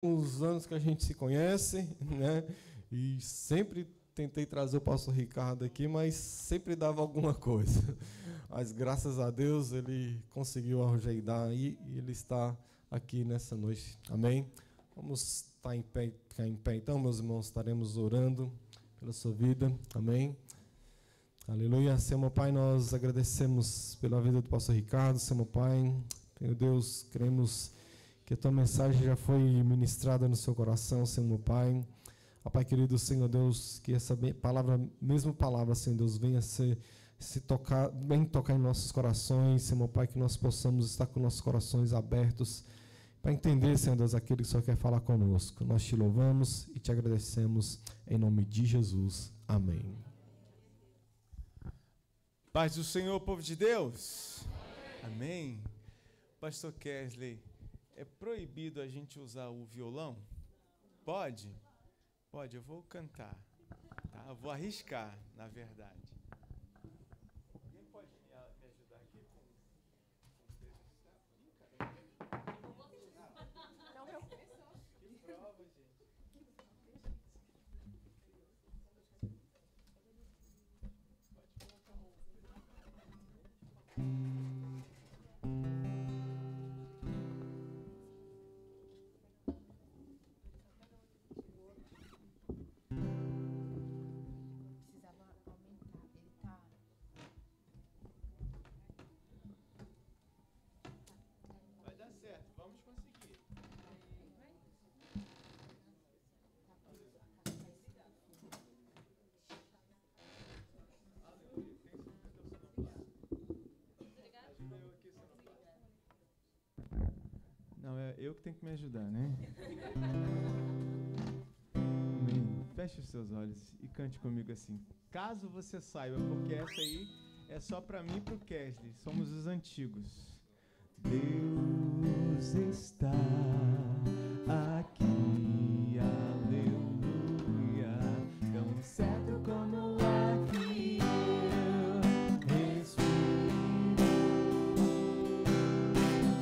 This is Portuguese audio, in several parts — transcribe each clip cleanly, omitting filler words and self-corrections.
Os anos que a gente se conhece, né? E sempre tentei trazer o pastor Ricardo aqui, mas sempre dava alguma coisa. Mas graças a Deus ele conseguiu ajeitar aí e ele está aqui nessa noite. Amém? Vamos estar em pé, ficar em pé então, meus irmãos, estaremos orando pela sua vida. Amém? Aleluia. Senhor meu Pai, nós agradecemos pela vida do pastor Ricardo. Senhor meu Pai, meu Deus, cremos que a tua mensagem já foi ministrada no seu coração, Senhor meu Pai. Ó Pai querido, Senhor Deus, que essa palavra, mesma palavra, Senhor Deus, venha tocar em nossos corações, Senhor meu Pai, que nós possamos estar com nossos corações abertos para entender, Senhor Deus, aquilo que o Senhor quer falar conosco. Nós te louvamos e te agradecemos em nome de Jesus. Amém. Paz do Senhor, povo de Deus. Amém. Pastor Kesley, é proibido a gente usar o violão? Pode? Pode, eu vou cantar. Tá? Eu vou arriscar, na verdade. Alguém pode me ajudar aqui com que prova, gente. Vai dar certo, vamos conseguir. Não, é eu que tenho que me ajudar, né? Amém. Feche os seus olhos e cante comigo assim. Caso você saiba, porque essa aí é só para mim e para o Kesley. Somos os antigos. Deus está aqui, aleluia, tão certo como aqui eu respiro,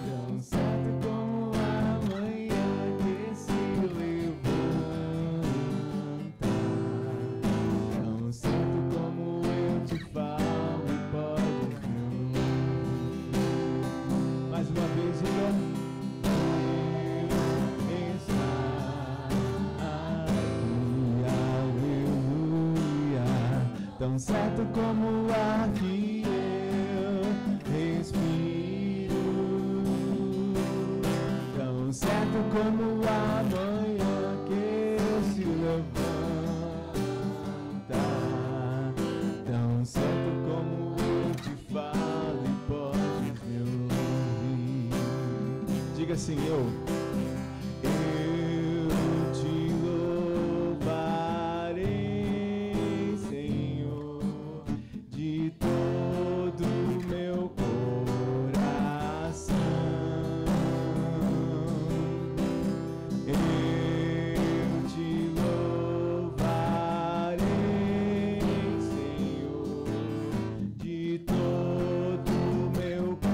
tão certo como a manhã que se levanta, tão certo como eu te falo e pode vir. Mais uma vez, diga. Tão certo como o ar que eu respiro, tão certo como a manhã que se levanta, tão certo como eu te falo e podes me ouvir. Diga assim, eu te louvarei, Senhor, de todo o meu coração. Eu te louvarei, Senhor, de todo o meu coração.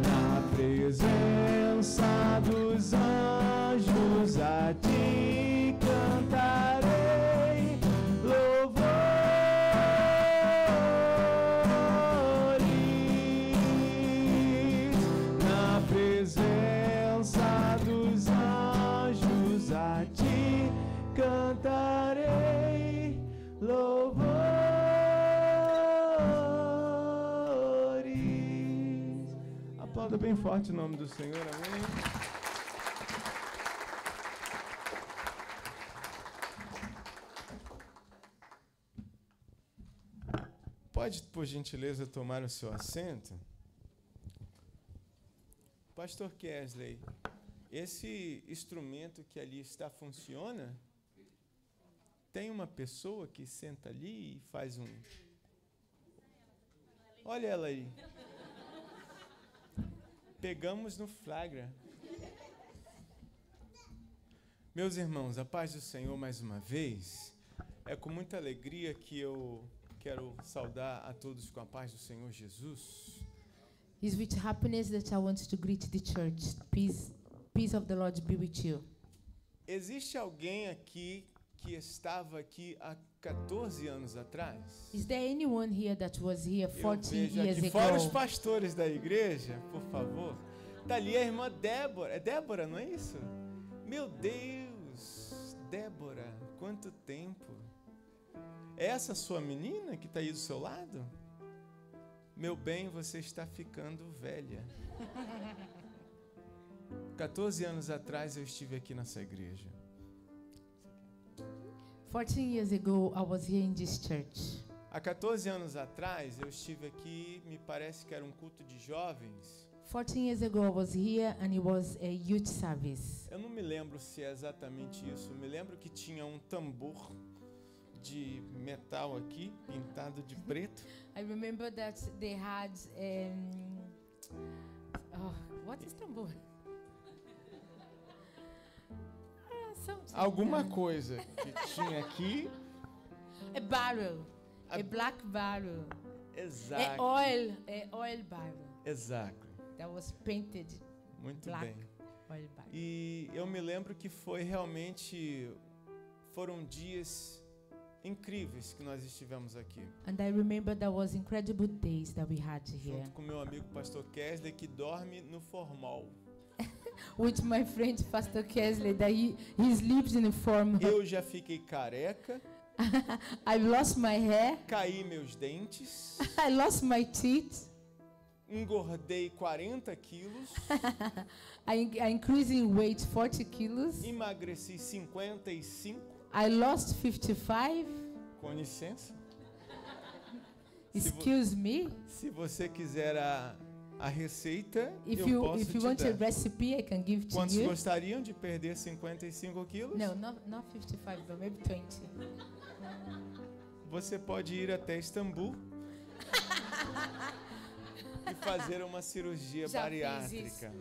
Na presença dos anjos a ti cantarei louvores. Na presença dos anjos a ti cantarei louvores. Aplauda bem forte o nome do Senhor, amém? Pode, por gentileza, tomar o seu assento? Pastor Kesley, esse instrumento que ali está funciona? Tem uma pessoa que senta ali e faz um... Olha ela aí. Pegamos no flagra. Meus irmãos, a paz do Senhor mais uma vez. É com muita alegria que eu quero saudar a todos com a paz do Senhor Jesus. It's with happiness that I want to greet the church. Peace of the Lord be with you. Existe alguém aqui que estava aqui há 14 anos atrás? Is there anyone here that was here Eu 40 vejo years aqui, fora os ago? pastores da igreja, por favor. Está ali a irmã Débora. É Débora, não é isso? Meu Deus, Débora, quanto tempo. É essa sua menina que está aí do seu lado? Meu bem, você está ficando velha. 14 anos atrás eu estive aqui nessa igreja. 14 years ago, I was here in this church. Há 14 anos atrás eu estive aqui, me parece que era um culto de jovens. 14 years ago, I was here and it was a youth service. Eu não me lembro se é exatamente isso. Eu me lembro que tinha um tambor de metal aqui, pintado de preto. I remember that they had what is tambor? Something. Alguma coisa que tinha aqui. A barrel, a black barrel, Exato. a oil barrel Exato. that was painted Muito black bem. oil barrel. E eu me lembro que foram dias incríveis que nós estivemos aqui. And I remember there was incredible days that we had here Junto com meu amigo pastor Kesley, que dorme no formal. with my friend Pastor Kesley that he sleeps in a form. Eu já fiquei careca, I lost my hair, caí meus dentes, I lost my teeth, engordei 40 quilos, I increased in weight 40 kilos, emagreci 55, I lost 55. com licença. Excuse me. Se você quiser a receita, If eu you posso te want a dar. recipe, I can give to Quantos you. gostariam de perder 55 quilos? No, not 55, but maybe 20. Você pode ir até Istambul e fazer uma cirurgia Já fiz bariátrica.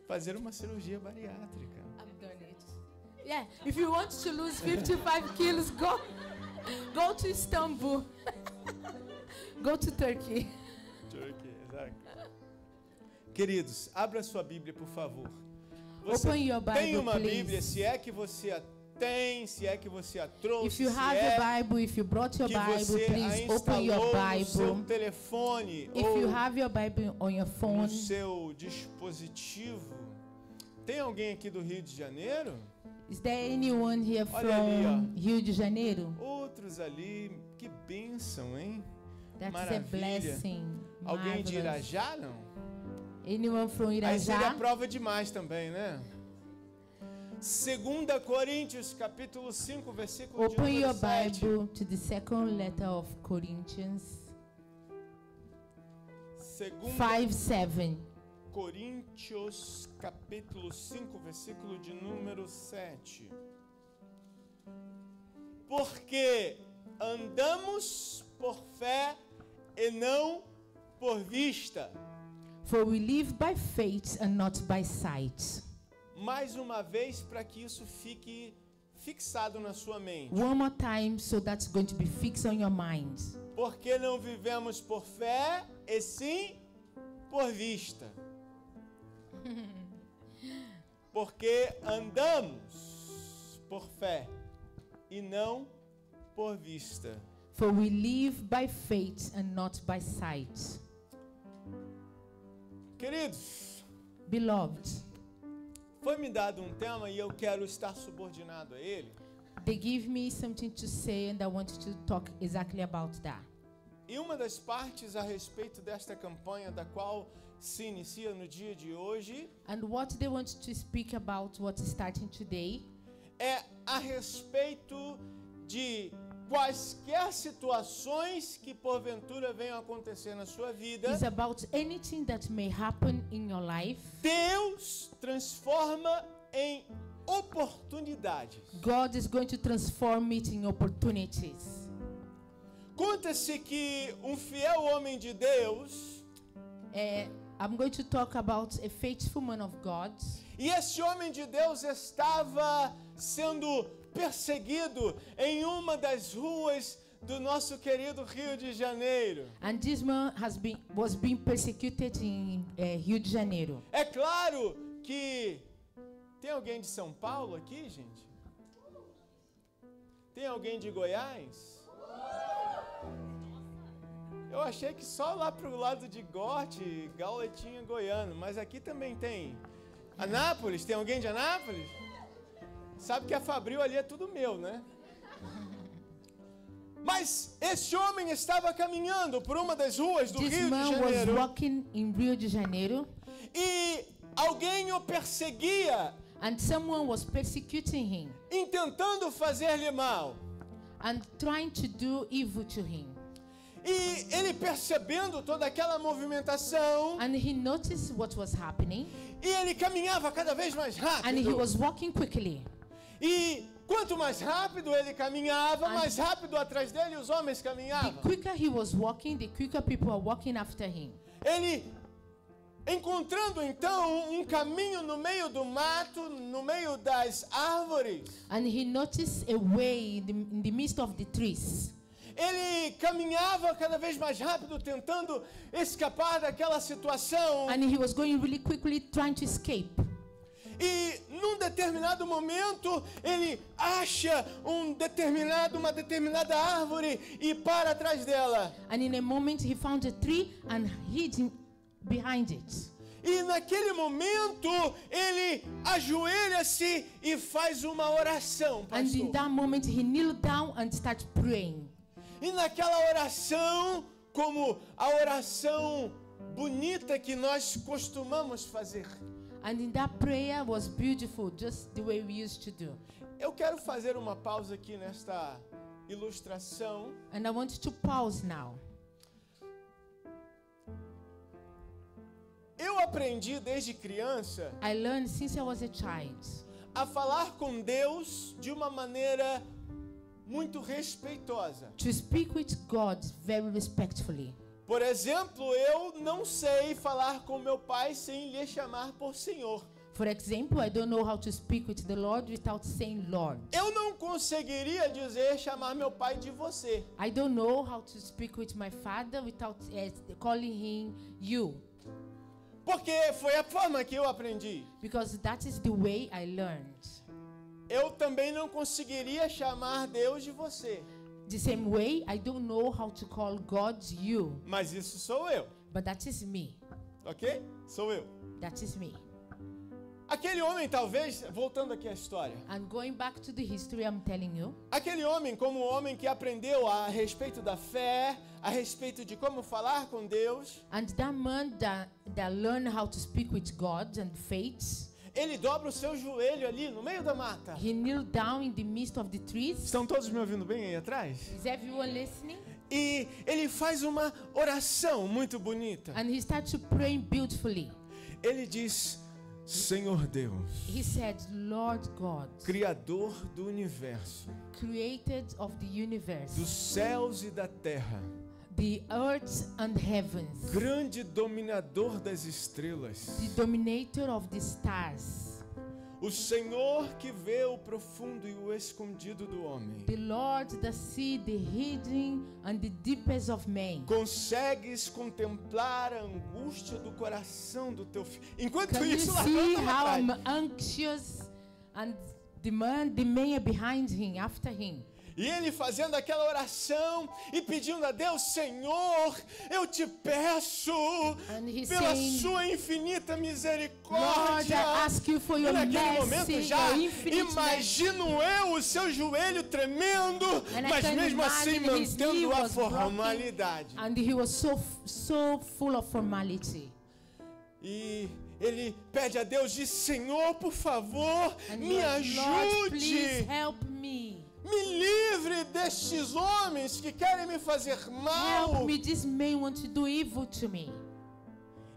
Fazer uma cirurgia bariátrica. I've done it. Yeah, if you want to lose 55 kilos, go to Istanbul. Go to Turkey. Exato. Queridos, abra sua Bíblia, por favor. Open your Bible, tem uma please. Bíblia, se é que você a tem, se é que você a trouxe, If you se have é a Bible, if you brought your que Bible, você a please open your instalou no seu Bible. telefone If ou you have your Bible on your no phone, seu dispositivo. Tem alguém aqui do Rio de Janeiro? is there anyone here Olha ali, from Rio de Janeiro? Outros ali, que bênção, hein? That's a Maravilha. blessing. Alguém de Marvelous. Irajá, não? Anyone from Aí seria Irajá? prova demais também, né? 2 Coríntios, capítulo 5, versículo de Open your número 7. Bible to the second letter of Corinthians 2 5:7. Coríntios, capítulo 5, versículo de número 7. Porque andamos por fé e não por vista. For we live by faith and not by sight. Mais uma vez, para que isso fique fixado na sua mente. One more time, so that's going to be fixed on your mind. Porque não vivemos por fé, e sim por vista. Porque andamos por fé e não por vista. For we live by faith and not by sight. Queridos, Beloved, foi-me dado um tema e eu quero estar subordinado a ele. they give me something to say and I want to talk exactly about that. E uma das partes a respeito desta campanha, da qual se inicia no dia de hoje, And what they want to speak about, what's starting today, é a respeito de quaisquer situações que porventura venham a acontecer na sua vida. is about anything that may happen in your life. Deus transforma em oportunidades. God is going to transform it in opportunities. Conta-se que um fiel homem de Deus, I'm going to talk about a faithful man of God. e esse homem de Deus estava sendo perseguido em uma das ruas do nosso querido Rio de Janeiro. And this man was being persecuted in Rio de Janeiro. É claro que tem alguém de São Paulo aqui, gente? Tem alguém de Goiás? Eu achei que só lá pro lado de Gorte, Gauletinha, Goiano, mas aqui também tem. Anápolis, tem alguém de Anápolis? Sabe que a Fabril ali é tudo meu, né? Mas esse homem estava caminhando por uma das ruas do This Rio de man was Janeiro walking in Rio de Janeiro, e alguém o perseguia, and someone was persecuting him intentando fazer-lhe mal. and trying to do evil to him. E ele percebendo toda aquela movimentação, And he noticed what was happening, e ele caminhava cada vez mais and he rápido. was walking quickly. E quanto mais rápido ele caminhava, mais rápido atrás dele os homens The caminhavam. quicker he was walking, the quicker people were walking after him. Ele, encontrando então um caminho no meio do mato, no meio das árvores, And he noticed a way in the midst of the trees. ele caminhava cada vez mais rápido, tentando escapar daquela situação. And he was going really quickly, trying to escape. E num determinado momento, ele acha uma determinada árvore e para atrás dela. And in a moment, he found a tree and hid behind it. E naquele momento, ele ajoelha-se e faz uma oração, And in pastor. that moment, he kneeled down and started praying. E naquela oração, como a oração bonita que nós costumamos fazer, And in that prayer was beautiful, just the way we used to do. eu quero fazer uma pausa aqui nesta ilustração. And I want to pause now. Eu aprendi desde criança I learned since I was a child a falar com Deus de uma maneira muito respeitosa. to speak with God very respectfully. Por exemplo, eu não sei falar com meu pai sem lhe chamar por Senhor. For example, I don't know how to speak with the Lord without saying Lord. Eu não conseguiria chamar meu pai de você. I don't know how to speak with my father without calling him you. Porque foi a forma que eu aprendi. Because that is the way I learned. Eu também não conseguiria chamar Deus de você. The same way, I don't know how to call God you. Mas isso sou eu, But that is me. ok? Sou eu. That is me. Aquele homem, talvez, voltando aqui à história. And going back to the history I'm telling you, Aquele homem, como um homem que aprendeu a respeito da fé, a respeito de como falar com Deus, and that man that learned how to speak with God and faith, ele dobra o seu joelho ali no meio da mata. he kneeled down in the midst of the trees. Estão todos me ouvindo bem aí atrás? Is everyone listening? E ele faz uma oração muito bonita. And he started to pray beautifully. Ele diz: Senhor Deus, He said, Lord God, Criador do universo, created of the universe, dos céus e da terra, the earth and heavens, grande dominador das estrelas, the dominator of the stars, o Senhor que vê o profundo e o escondido do homem. the Lord that see the hidden and the deepest of men. Consegues contemplar a angústia do coração do teu filho. Enquanto Can you isso, lá see atrás, how I'm anxious and the man behind him, after him? e ele fazendo aquela oração e pedindo a Deus: Senhor, eu te peço, And he pela saying, sua infinita Lord, I misericórdia. ask you for E your naquele momento mercy, já your infinite mercy. imagino eu o seu joelho tremendo, And I mas can mesmo assim imagine his knee mantendo a was broken. formalidade. And he was so full of formality. E ele pede a Deus, diz: Senhor, por favor, And me he was, Lord, please ajude, help me. me livre destes homens que querem me fazer mal. Help me, this man want to do evil to me.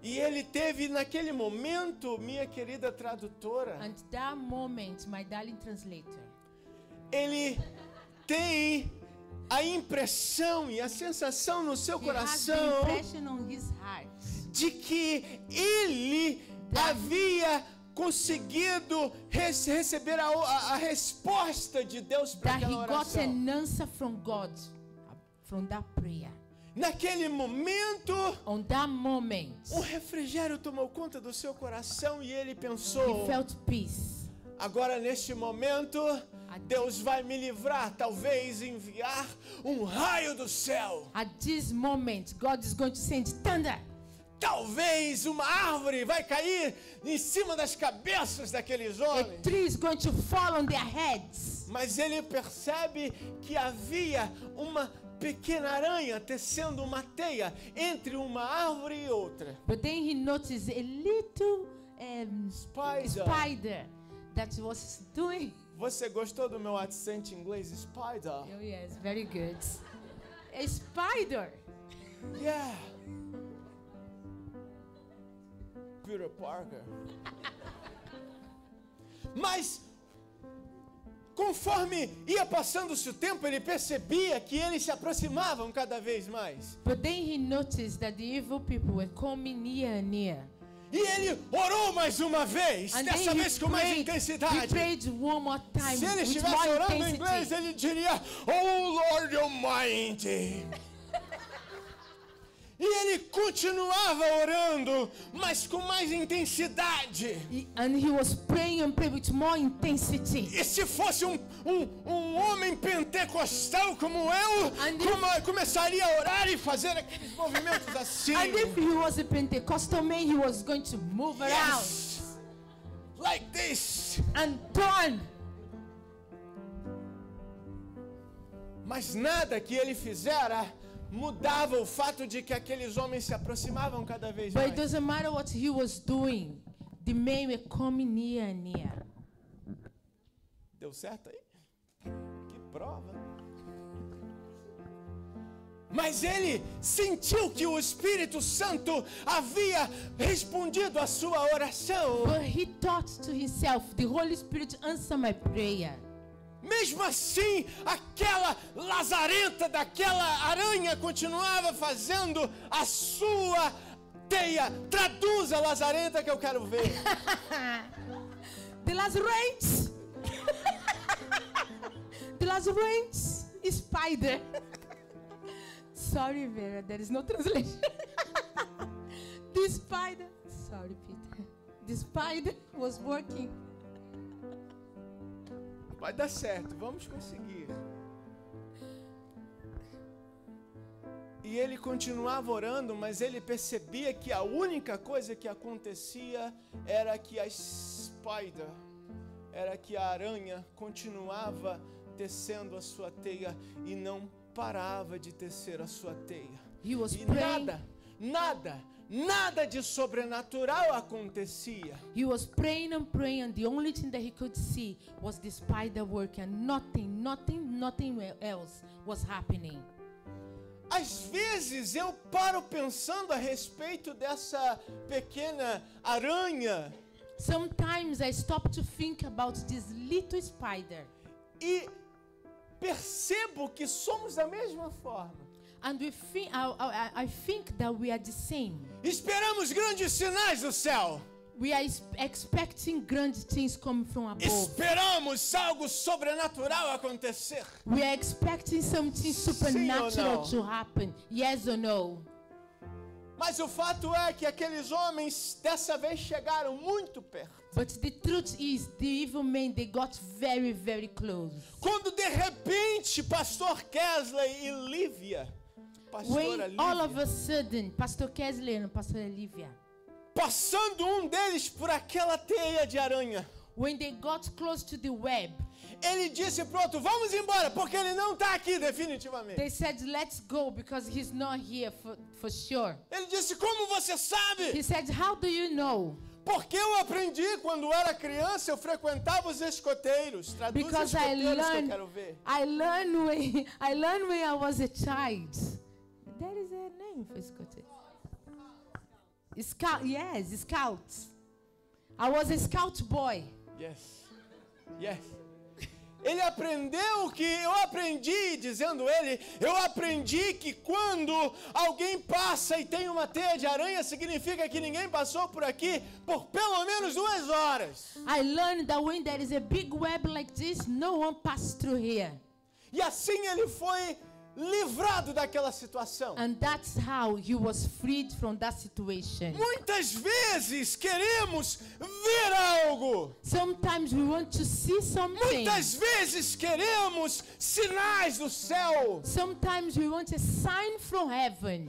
E ele teve naquele momento, minha querida tradutora, And that moment, my darling translator, ele tem a impressão e a sensação no seu he has the coração impression on his heart de que ele havia conseguido receber a resposta de Deus para that he aquela got oração. an answer from God from that prayer. Naquele momento, On that moment, refrigério tomou conta do seu coração e ele he pensou: felt peace. agora neste momento, Deus vai me livrar, talvez enviar raio do céu. At this moment, God is going to send thunder. Talvez uma árvore vai cair em cima das cabeças daqueles A homens. tree is going to fall on their heads. Mas ele percebe que havia uma pequena aranha tecendo uma teia entre uma árvore e outra. But then he noticed a little Spider. spider that was doing. Você gostou do meu acento em inglês? Spider. Oh yes, very good. A spider. Yeah. Peter Parker. Mas conforme ia passando-se o tempo, ele percebia que eles se aproximavam cada vez mais. But then he noticed that the evil people were coming near and near. E ele orou mais uma vez, And dessa then vez com mais he intensidade. prayed one more time Se ele with estivesse more orando em inglês, intensity. ele diria: Oh Lord Almighty. E ele continuava orando, mas com mais intensidade. And he was praying and praying with more intensity. E se fosse um homem pentecostal como eu, And if- começaria a orar e fazer aqueles movimentos assim. And if he was a Pentecostal man, he was going to move around Yes. Like this. and turn. Mas nada que ele fizera mudava o fato de que aqueles homens se aproximavam cada vez But it mais. doesn't matter what he was doing. The men were coming near and near. Deu certo aí? Que prova. Mas ele sentiu que o Espírito Santo havia respondido a sua oração. But he thought to himself, the Holy Spirit answered my prayer. Mesmo assim, aquela lazarenta daquela aranha continuava fazendo a sua teia. Traduza lazarenta que eu quero ver. The Lazarus. The Lazarus is spider. Sorry, Vera, there is no translation. The spider. Sorry, Peter. The spider was working. Vai dar certo, vamos conseguir. E ele continuava orando, mas ele percebia que a única coisa que acontecia era que a spider, era que a aranha continuava tecendo a sua teia e não parava de tecer a sua teia. He was E praying. nada de sobrenatural acontecia. He was praying and praying, and the only thing that he could see was the spider working, and nothing else was happening. Às vezes eu paro pensando a respeito dessa pequena aranha Sometimes I stop to think about this little spider, e percebo que somos da mesma forma. and I think that we are the same. Esperamos grandes sinais do céu. We are expecting grand things coming from above. Esperamos algo sobrenatural acontecer. We are expecting something Sim ou supernatural não? to happen. Yes or no? Mas o fato é que aqueles homens dessa vez chegaram muito perto. But the truth is, the evil men, they got very, very close. Quando de repente Pastor Kesley e Lívia, Pastora When all of Lívia, a sudden, Pastor Kesley and Pastor Olivia, passando deles por aquela teia de aranha, when they got close to the web, ele disse: pronto, vamos embora, porque ele não está aqui definitivamente. they said, let's go because he's not here for sure. Ele disse: como você sabe? He said, how do you know? Porque eu aprendi quando era criança, eu frequentava os escoteiros. Traduz Because I escoteiros que eu learned, quero ver. I learned when I was a child. That is a name for Scottish. Scout, yes, scouts. I was a scout boy. Yes. Ele aprendeu o que eu aprendi, dizendo ele, eu aprendi que quando alguém passa e tem uma teia de aranha, significa que ninguém passou por aqui por pelo menos 2 horas. I learned that when there is a big web like this, no one passed through here. E assim ele foi livrado daquela situação. And that's how he was freed from that situation. Muitas vezes queremos ver algo. Sometimes we want to see something. Muitas vezes queremos sinais do céu. Sometimes we want a sign from heaven.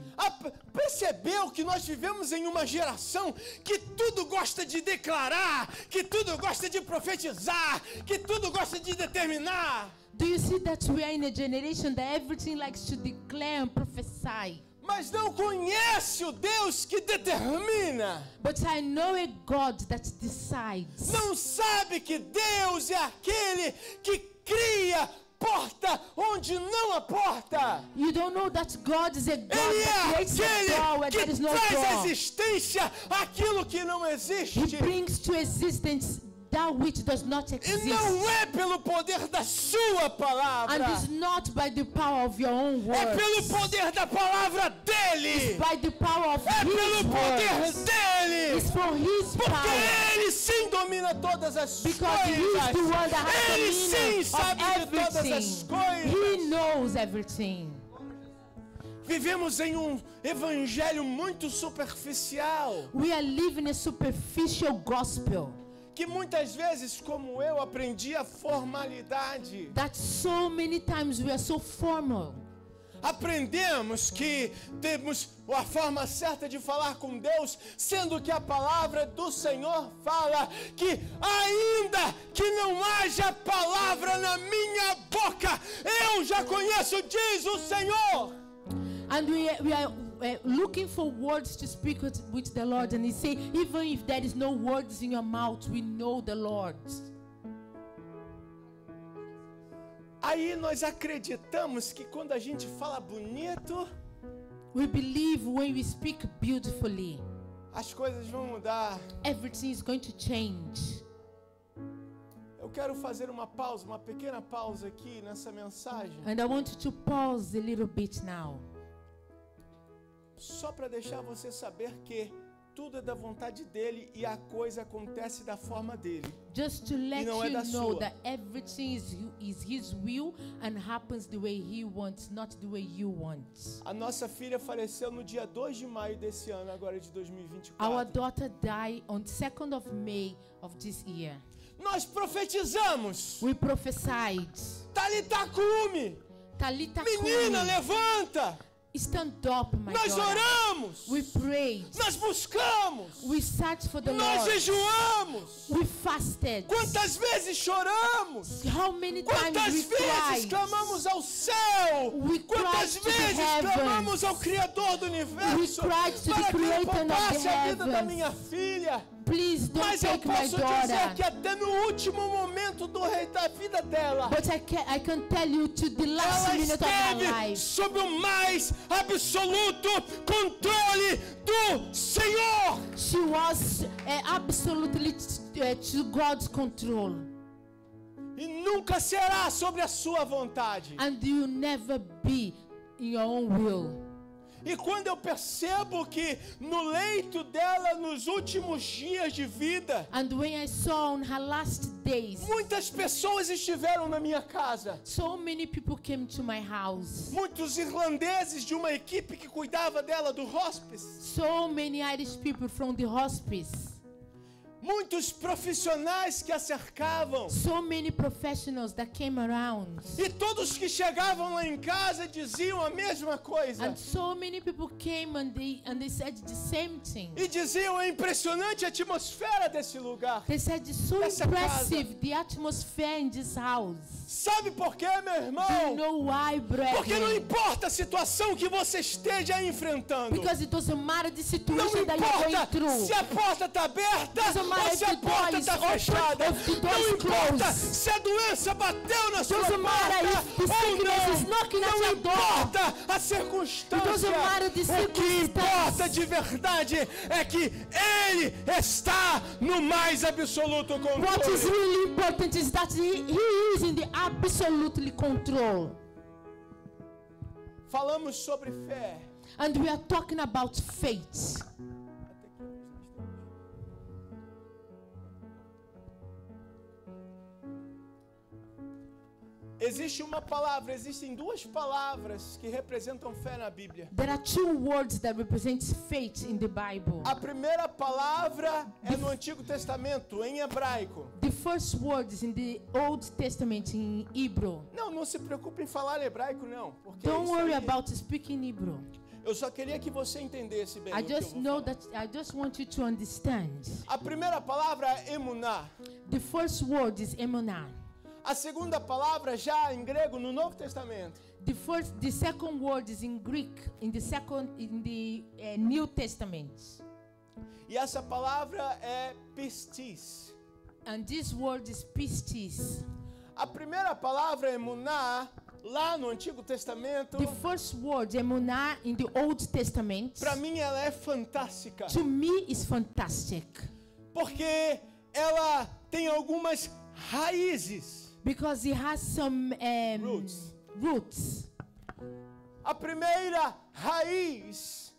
Percebeu que nós vivemos em uma geração que tudo gosta de declarar, que tudo gosta de profetizar, que tudo gosta de determinar? Do you see that we are in a generation that everything likes to declare and prophesy? Mas não conhece o Deus que determina. But I know a God that decides. Não sabe que Deus é aquele que cria porta onde não há porta. You don't know that God is a God Ele that é creates a door where there aquele is que no traz à door. existência aquilo que não existe. He brings to existence that which does not E exist. não é pelo poder da sua palavra. And it's not by the power of your own É words. pelo poder da palavra dele. By the power of É His pelo poder words. dele. It's for His Porque power. ele sim domina todas as Because He is the coisas. one that has Ele the sim meaning sabe of de todas as everything. coisas. He knows everything. Vivemos em um evangelho muito superficial, We are living a superficial gospel. que muitas vezes, como eu, aprendi a formalidade. That so many times we are so formal. Aprendemos que temos a forma certa de falar com Deus, sendo que a palavra do Senhor fala que ainda que não haja palavra na minha boca, eu já conheço, diz o Senhor. And we are looking for words to speak with the Lord. And He say, even if there is no words in your mouth, we know the Lord. Aí nós acreditamos que quando a gente fala bonito, We believe when we speak beautifully, as coisas vão mudar. everything is going to change. Eu quero fazer uma pausa, uma pequena pausa aqui nessa mensagem, And I want you to pause a little bit now. só para deixar você saber que tudo é da vontade dele e a coisa acontece da forma dele. Just to let não é you da know sua. that everything is His will and happens the way He wants, not the way you want. A nossa filha faleceu no dia 2 de maio desse ano, agora de 2024. Our daughter died on 2nd of May of this year. Nós profetizamos. We prophesied. Talita cume. Talita Menina, Kumi, levanta. stand up, my Nós daughter. oramos. We prayed. Nós buscamos. We searched for the Nós Lord. jejuamos. We fasted. Quantas vezes choramos? How many times Quantas we vezes cried? clamamos ao céu? We Quantas cried to the vezes heavens. clamamos ao Criador do universo We cried to the para que Ele Creator of poupasse the a vida da heavens. minha filha? Please don't Mas eu take my posso dizer daughter. que até no último momento da vida dela, But I can tell you to the last ela minute of her esteve life. sob o mais absoluto controle do Senhor. She was absolutely to God's control. E nunca será sobre a sua vontade. And you will never be in your own will. E quando eu percebo que no leito dela, nos últimos dias de vida, And when I saw on her last days, muitas pessoas estiveram na minha casa. so many people came to my house. Muitos irlandeses de uma equipe que cuidava dela do hospice. So many Irish people from the hospice. Muitos profissionais que a cercavam. So many professionals that came around. E todos que chegavam lá em casa diziam a mesma coisa. And so many people came and they said the same thing. E diziam, é impressionante a atmosfera desse lugar. They said it's so Essa impressive the atmosphere in this house. Sabe por quê, meu Do you irmão? know why, Porque não brethren? importa a situação que você esteja enfrentando. Because it doesn't matter the Não situation that you're going importa through. se a porta está aberta Doesn't matter ou if se a the door porta is está open, fechada. if the door Não is importa closed. se a doença bateu na sua Doesn't matter porta if the ou sickness is não. knocking at Não your door. importa a circunstância. It doesn't matter the O que circumstance. importa de verdade é que Ele está no mais absoluto What is controle. really important is that he is in the absolutely control. Falamos sobre fé. And we are talking about faith. Existe uma palavra, existem duas palavras que representam fé na Bíblia. There are two words that represent faith in the Bible. A primeira palavra é no Antigo Testamento, em hebraico. The first word is in the Old Testament in Hebrew. Não se preocupe em falar hebraico, não. Porque Don't isso worry aí, about speaking Hebrew. eu só queria que você entendesse bem I o que eu just vou know falar. that I just want you to understand. A primeira palavra é emuná. The first word is emunah. A segunda palavra já em grego no Novo Testamento. The second word is in Greek in the New Testament. E essa palavra é pistis. And this word is pistis. A primeira palavra emuná lá no Antigo Testamento, The first word emunah in the Old Testament, para mim ela é fantástica. to me is fantastic Porque ela tem algumas raízes. because it has some roots. A primeira raiz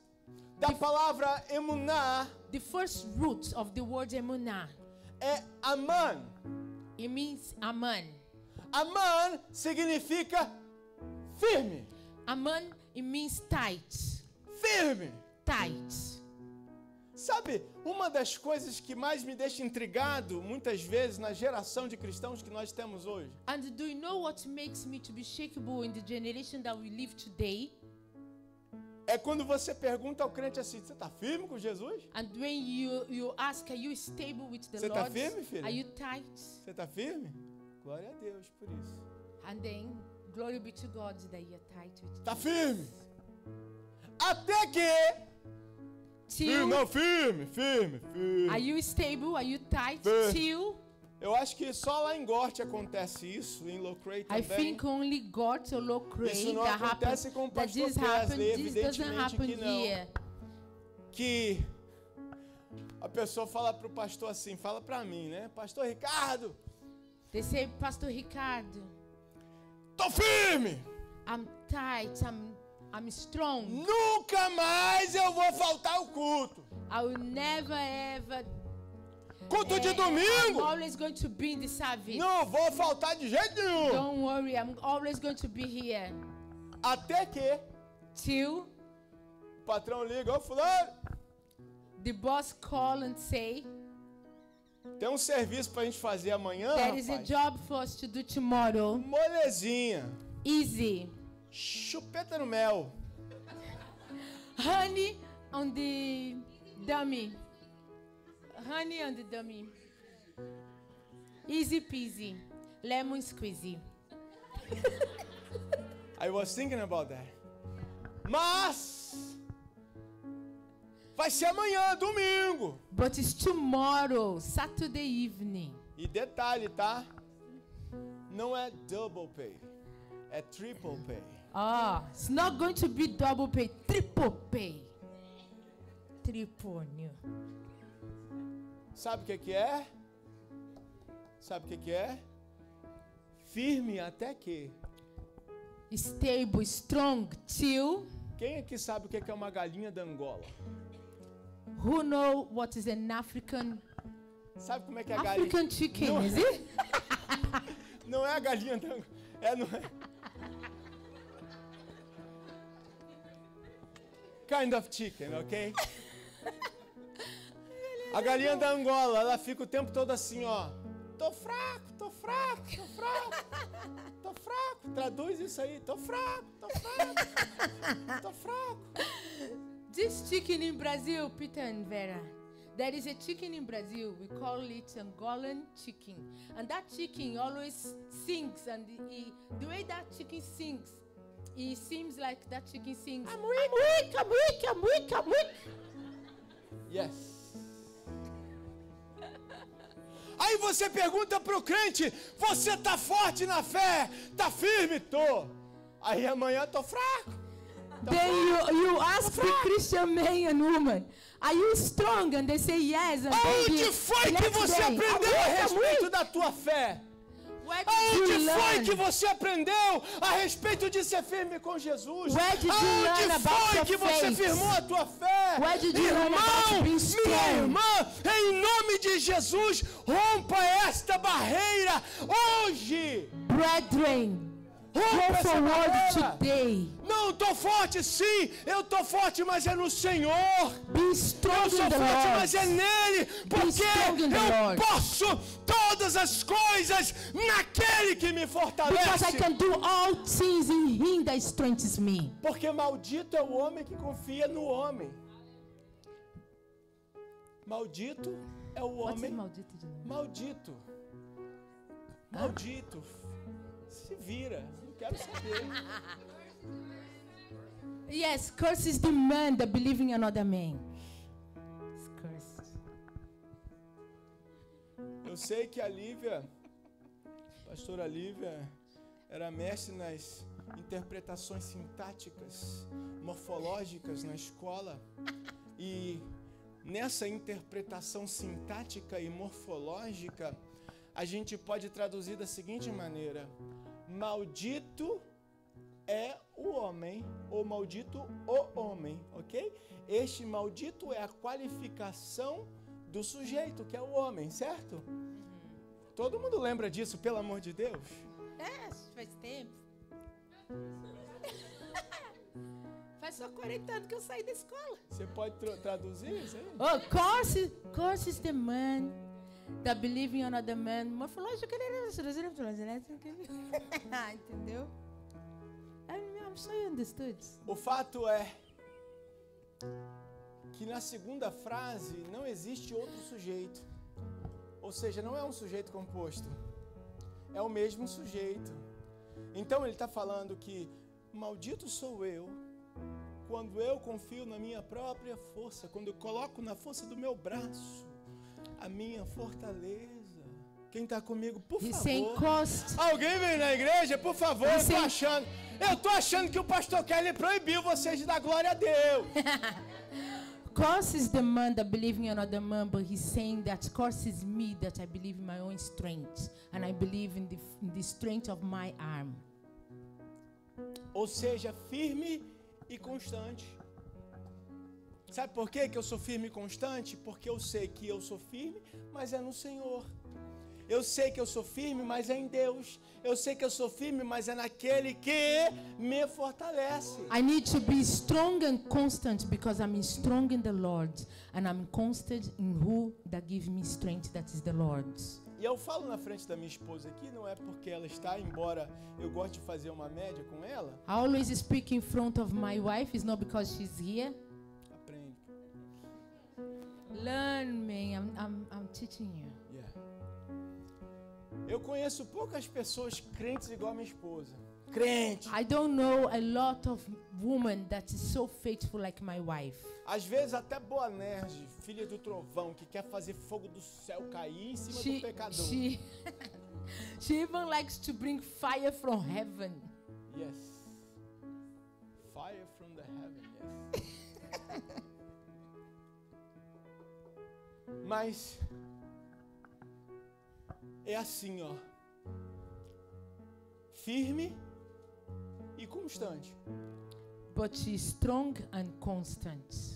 da palavra emuná The first root of the word emunah, é Aman. it means aman. Aman significa firme. Aman, it means tight. Firme. Tight. Sabe, uma das coisas que mais me deixa intrigado, muitas vezes, na geração de cristãos que nós temos hoje, And do you know what makes me to be shakeable in the generation that we live today? é quando você pergunta ao crente assim, você está firme com Jesus? And when you ask, are you stable with the Você tá Lord? firme, filho? Are you tight? Você está firme? Glória a Deus por isso. And then, glory be to God that you're tight with Está firme. Até que... Till, firme. are you stable? Are you tight? Firme. Till, Eu acho que só lá em Gorte acontece isso, em Loucray I também. think only God or Locray Isso não that acontece happens. com o That pastor this happens. Kesley, This doesn't evidentemente happen que não. here. Que a pessoa fala pro pastor assim, fala pra mim, né? Pastor Ricardo, They say, Pastor Ricardo, tô firme. I'm tight. I'm strong. Nunca mais eu vou faltar o culto. I will never ever. Culto de I'm domingo. always going to be in the service. Não vou faltar de jeito nenhum. Don't worry, I'm always going to be here. Até que Till o patrão liga, ô fulano, the boss call and say, tem um serviço pra gente fazer amanhã, there is a rapaz. job for us to do tomorrow. Molezinha. Easy. Chupeta no mel. Honey on the dummy. Honey on the dummy. Easy peasy. Lemon squeezy. I was thinking about that. Mas vai ser amanhã, domingo. But it's tomorrow, Saturday evening. E detalhe, tá? Não é double pay. É triple pay. It's not going to be double pay, triple pay. Triple new. Sabe o que é? Sabe o que é? Firme até que. Stable, strong till. Quem aqui sabe o que é uma galinha da Angola? Who know what is an African Sabe como é que é a galinha? African chicken? Não. Is it? Não é a galinha da Angola. Não é. Kind of chicken, ok? A galinha da Angola, ela fica o tempo todo assim, ó. Tô fraco. Traduz isso aí. Tô fraco. This chicken in Brazil, Peter and Vera. There is a chicken in Brazil. We call it Angolan chicken, and that chicken always sings. And the way that chicken sings, it seems like that chicken sings. I'm weak. Yes. Aí você pergunta pro crente, você tá forte na fé? Tá firme? Tô. Aí amanhã tô fraco. Then you ask the Christian man and woman, are you strong? And they say yes. And Aonde foi que você aprendeu a respeito da tua fé? Aonde foi que você aprendeu a respeito de ser firme com Jesus? Aonde foi que você firmou a tua fé? Irmão, minha irmã, em nome de Jesus, rompa esta barreira hoje. Brethren, Rompa essa forward barreira. today. Não, estou forte sim, eu estou forte, mas é no Senhor. Be Eu strong sou in the forte, Lord. mas é nele, porque strong in the eu Lord. posso todas as coisas naquele que me Because I fortalece. can do all things in Him that strengthens me. Porque maldito é o homem que confia no homem. Maldito é o What is homem. maldito de novo? Maldito. Maldito. Se vira. Não quero saber. Yes, curse is the man that believe in another man. It's cursed. Eu sei que a Lívia, pastora Lívia, era mestre nas interpretações sintáticas, morfológicas na escola. E nessa interpretação sintática e morfológica, a gente pode traduzir da seguinte maneira: maldito é o homem, ou maldito o homem, ok? Este maldito é a qualificação do sujeito, que é o homem, certo? Todo mundo lembra disso, pelo amor de Deus? Faz tempo. Faz só 40 anos que eu saí da escola. Você pode traduzir isso aí? Oh, curse is the man that believe in another man. Morfológico, entendeu? I'm sure you understood. O fato é que na segunda frase não existe outro sujeito. Ou seja, não é um sujeito composto. É o mesmo sujeito. Então ele está falando que maldito sou eu quando eu confio na minha própria força, quando eu coloco na força do meu braço a minha fortaleza. Quem está comigo, por He's favor. saying cost. Alguém vem na igreja, por favor. He's Eu tô achando que o pastor Kelly proibiu vocês de dar glória a Deus. Curse is the man that believe in another man, but he's saying that curse is me that I believe in my own strength, and I believe in the strength of my arm. Ou seja, firme e constante. Sabe por quê que eu sou firme e constante? Porque eu sei que eu sou firme, mas é no Senhor. Eu sei que eu sou firme, mas é em Deus. Eu sei que eu sou firme, mas é naquele que me fortalece. I need to be strong and constant because I'm strong in the Lord, and I'm constant in who that gives me strength, that is the Lord. E eu falo na frente da minha esposa aqui, não é porque ela está, embora eu goste de fazer uma média com ela. I always speak in front of my wife. It's not because she's here. Aprende. Learn, man. I'm teaching you. Yeah. Eu conheço poucas pessoas crentes igual a minha esposa. Crente. I don't know a lot of women that is so faithful like my wife. Às vezes até Boanerges, filha do trovão, que quer fazer fogo do céu cair em cima do pecador. She even likes to bring fire from heaven. Yes. Fire from the heaven, yes. Mas é assim, ó. Firme e constante. But she's strong and constant.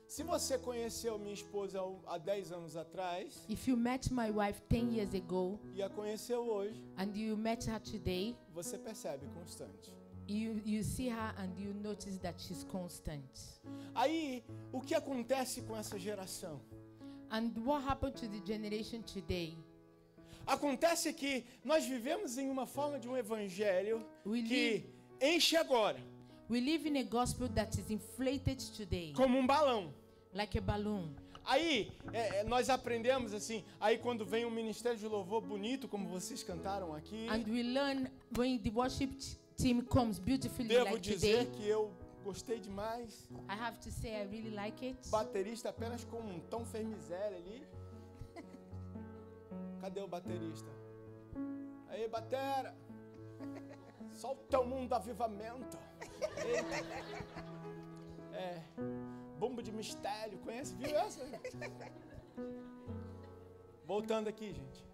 Se você conheceu minha esposa há 10 anos atrás If you met my wife 10 years ago e a conheceu hoje, and you met her today, você percebe constante. you see her and you notice that she's constant. Aí, o que acontece com essa geração? And what happened to the generation today? Acontece que nós vivemos em uma forma de um evangelho We que enche agora, We live in a gospel that is inflated today, como um balão. like a balloon. Aí, nós aprendemos assim, aí quando vem um ministério de louvor bonito, como vocês cantaram aqui, And we learn when the worship team comes beautifully devo like dizer today. que eu gostei demais. I have to say I really like it. Baterista apenas com um tom fermizelli ali. Cadê o baterista? Aí, batera! Solta o mundo do avivamento. Eita. Bomba de mistério. Conhece? Viu essa? Voltando aqui, gente.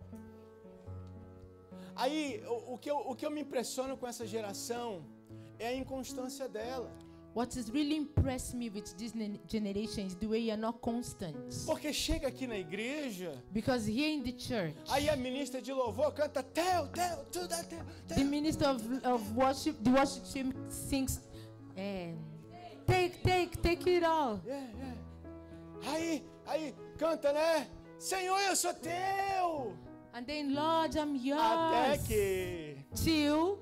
Aí, o que eu me impressiono com essa geração é a inconstância dela. What has really impressed me with this generation is the way you're not constant. Porque chega aqui na igreja, Because here in the church, aí a ministra de louvor canta Teu, tudo é teu, the teu. minister of worship, the worship team sings, take it all. Aí canta, né? Senhor, eu sou teu. And then, Lord, I'm Até yours. que... Till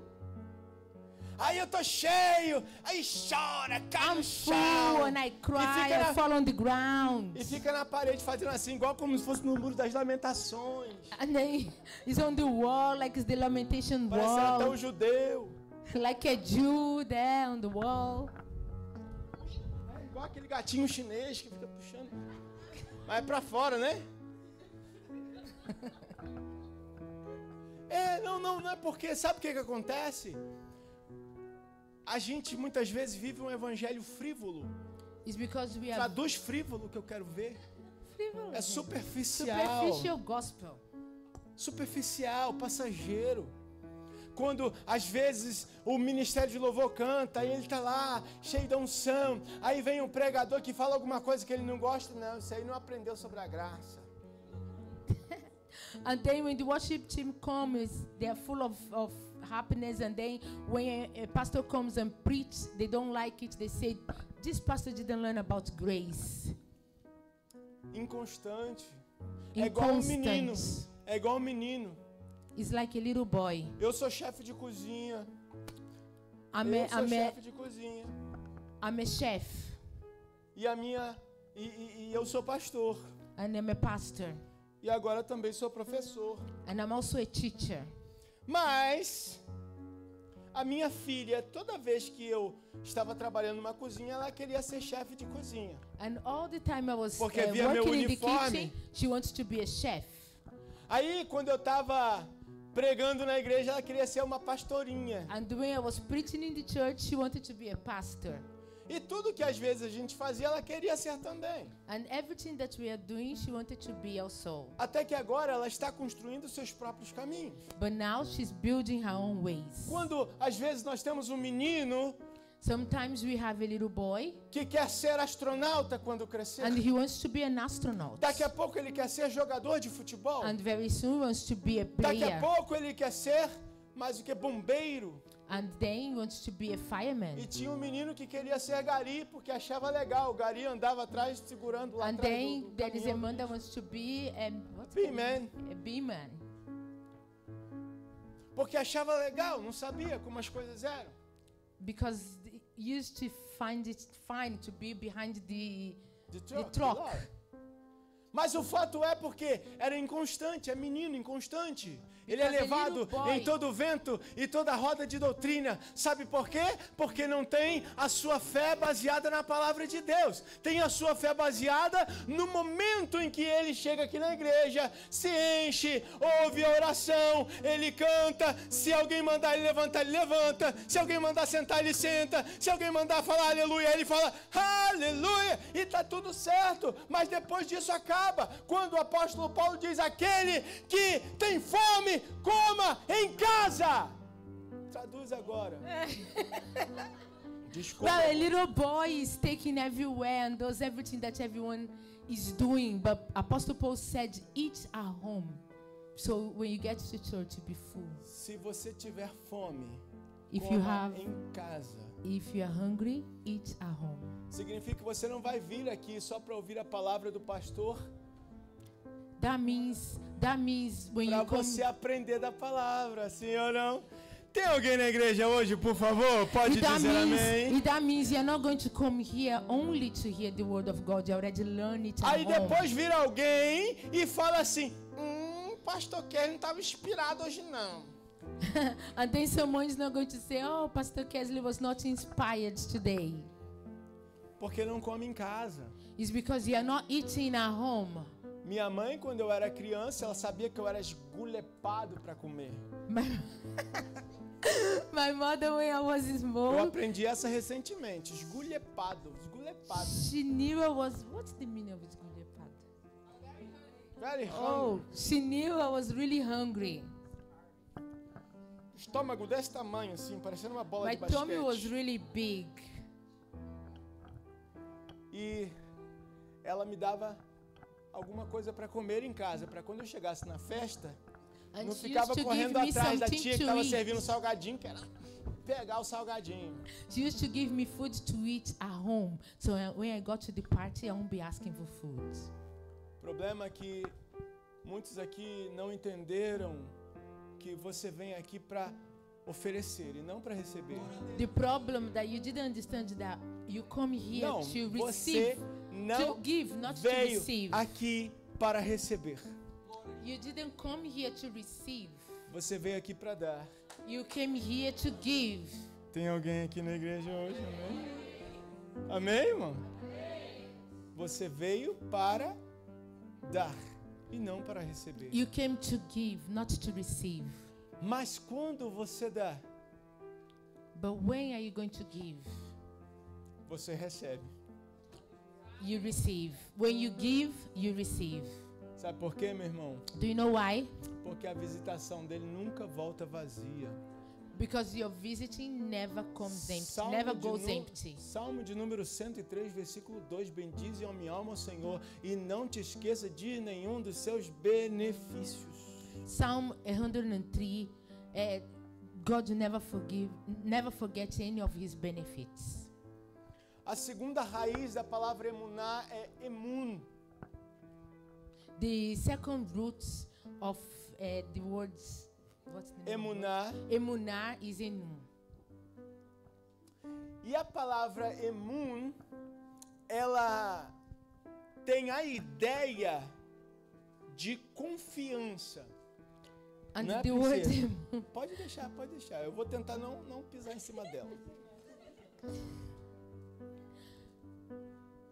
Aí eu tô cheio, aí chora, cai I'm no full chão. and I E cry, fica I na- fall on the ground. E fica na parede fazendo assim, igual como se fosse no muro das lamentações. And then it's on the wall, like it's the lamentation Parece até um wall. judeu. Like a Jew there on the wall. É igual aquele gatinho chinês que fica puxando. Mas é pra fora, né? Não é porque... Sabe o que acontece? A gente muitas vezes vive um evangelho frívolo. It's because we are Traduz frívolo que eu quero ver. frivolous. É superficial. Superficial gospel. Superficial, passageiro. Quando às vezes o ministério de louvor canta, aí ele tá lá, cheio de unção, aí vem um pregador que fala alguma coisa que ele não gosta, não, isso aí não aprendeu sobre a graça. And then when the worship team comes, they are full of happiness. And then when a pastor comes and preach, they don't like it. They say, this pastor didn't learn about grace. Inconstante. É igual um menino. Inconstant. É igual um menino. It's like a little boy. Eu sou chefe de cozinha. I'm Eu sou chefe de cozinha. a chef. E eu sou pastor. And I'm a pastor. E agora também sou professor. And I'm also a teacher. Mas a minha filha, toda vez que eu estava trabalhando numa cozinha, ela queria ser chefe de cozinha. And all the time I was Porque via meu working in the uniforme. kitchen, she wants to be a chef. Aí, quando eu estava pregando na igreja, ela queria ser uma pastorinha. And when I was preaching in the church, she wanted to be a pastor. E tudo que às vezes a gente fazia, ela queria ser também. And everything that we are doing, she wanted to be also. Até que agora ela está construindo seus próprios caminhos. But now she's building her own ways. Quando às vezes nós temos um menino Sometimes we have a little boy, que quer ser astronauta quando crescer. and he wants to be an astronaut. Daqui a pouco ele quer ser jogador de futebol. And very soon wants to be a Daqui a player. pouco ele quer ser mais do que bombeiro. And then he wants to be a fireman. E tinha um menino que queria ser gari porque achava legal. O gari andava atrás segurando lá And atrás then do there is a caminhão. man that wants to be B-man. a B-man. Porque achava legal, não sabia como as coisas eram. Because he used to find it fine to be behind the De truck. lorry. Mas o fato é porque era inconstante, é menino inconstante. Ele é Because a levado little boy- em todo vento e toda roda de doutrina. Sabe por quê? Porque não tem a sua fé baseada na palavra de Deus. Tem a sua fé baseada no momento em que ele chega aqui na igreja, se enche, ouve a oração, ele canta. Se alguém mandar ele levantar, ele levanta. Se alguém mandar sentar, ele senta. Se alguém mandar falar aleluia, ele fala aleluia. E está tudo certo. Mas depois disso acaba. Quando o apóstolo Paulo diz: aquele que tem fome, coma em casa. Traduz agora. Desculpa. Well, a little boy is taken everywhere and does everything that everyone is doing. But Apostle Paul said, eat at home. So when you get to church, you'll be full. Se você tiver fome, If coma you have, em casa. if you are hungry, eat at home. Significa que você não vai vir aqui só para ouvir a palavra do pastor, That means when para you come, você aprender da palavra, sim ou não? Tem alguém na igreja hoje, por favor? Pode dizer amém. that means you're not going to come here only to hear the word of God. You already learn it at Aí home. depois vira alguém e fala assim: pastor Kelly não estava inspirado hoje não. And then someone is not going to say, oh, Pastor Kesley was not inspired today. Porque não come em casa. It's because you are not eating at home. Minha mãe, quando eu era criança, ela sabia que eu era esgulepado para comer. My mother, when I was Eu small, aprendi essa recentemente. Esgulepado. she knew I was. What's the meaning of esgulepado? Very Oh, hungry. she knew I was really hungry. Estômago desse tamanho, assim, parecendo uma bola My de tummy was basquete. really big. e ela me dava alguma coisa para comer em casa, para quando eu chegasse na festa, And não she ficava used to correndo give me atrás da something tia que to estava eat. servindo salgadinho, que era pegar o salgadinho. She used to give me food to eat at home. So when I got to the party, I won't be asking for food. O problema é que muitos aqui não entenderam que você vem aqui para oferecer e não para receber. The problem that you didn't understand that you come here Não, to você receive, não to give, not to veio receive. aqui para receber. You didn't come here to receive. Você veio aqui para dar. You came here to give. Tem alguém aqui na igreja hoje, amém? Amém, irmão? Você veio para dar e não para receber. You came to give, not to receive. Mas quando você dá, But when are you going to give? você recebe. You receive. When you give, you receive. Sabe por quê, meu irmão? Do you know why? Porque a visitação dele nunca volta vazia. Because your visiting never comes empty, never goes empty. Salmo de número 103, versículo 2. Bendize a minha alma ao Senhor e não te esqueça de nenhum dos seus benefícios. Psalm 103, God never forget any of his benefits. A segunda raiz da palavra emuná é emun. The second root of the words, what's the name? Emuná. Emunah is enum. E a palavra emun, ela tem a ideia de confiança. And Não é, the word princesa? emun, Pode deixar, pode deixar. Eu vou tentar não pisar em cima dela.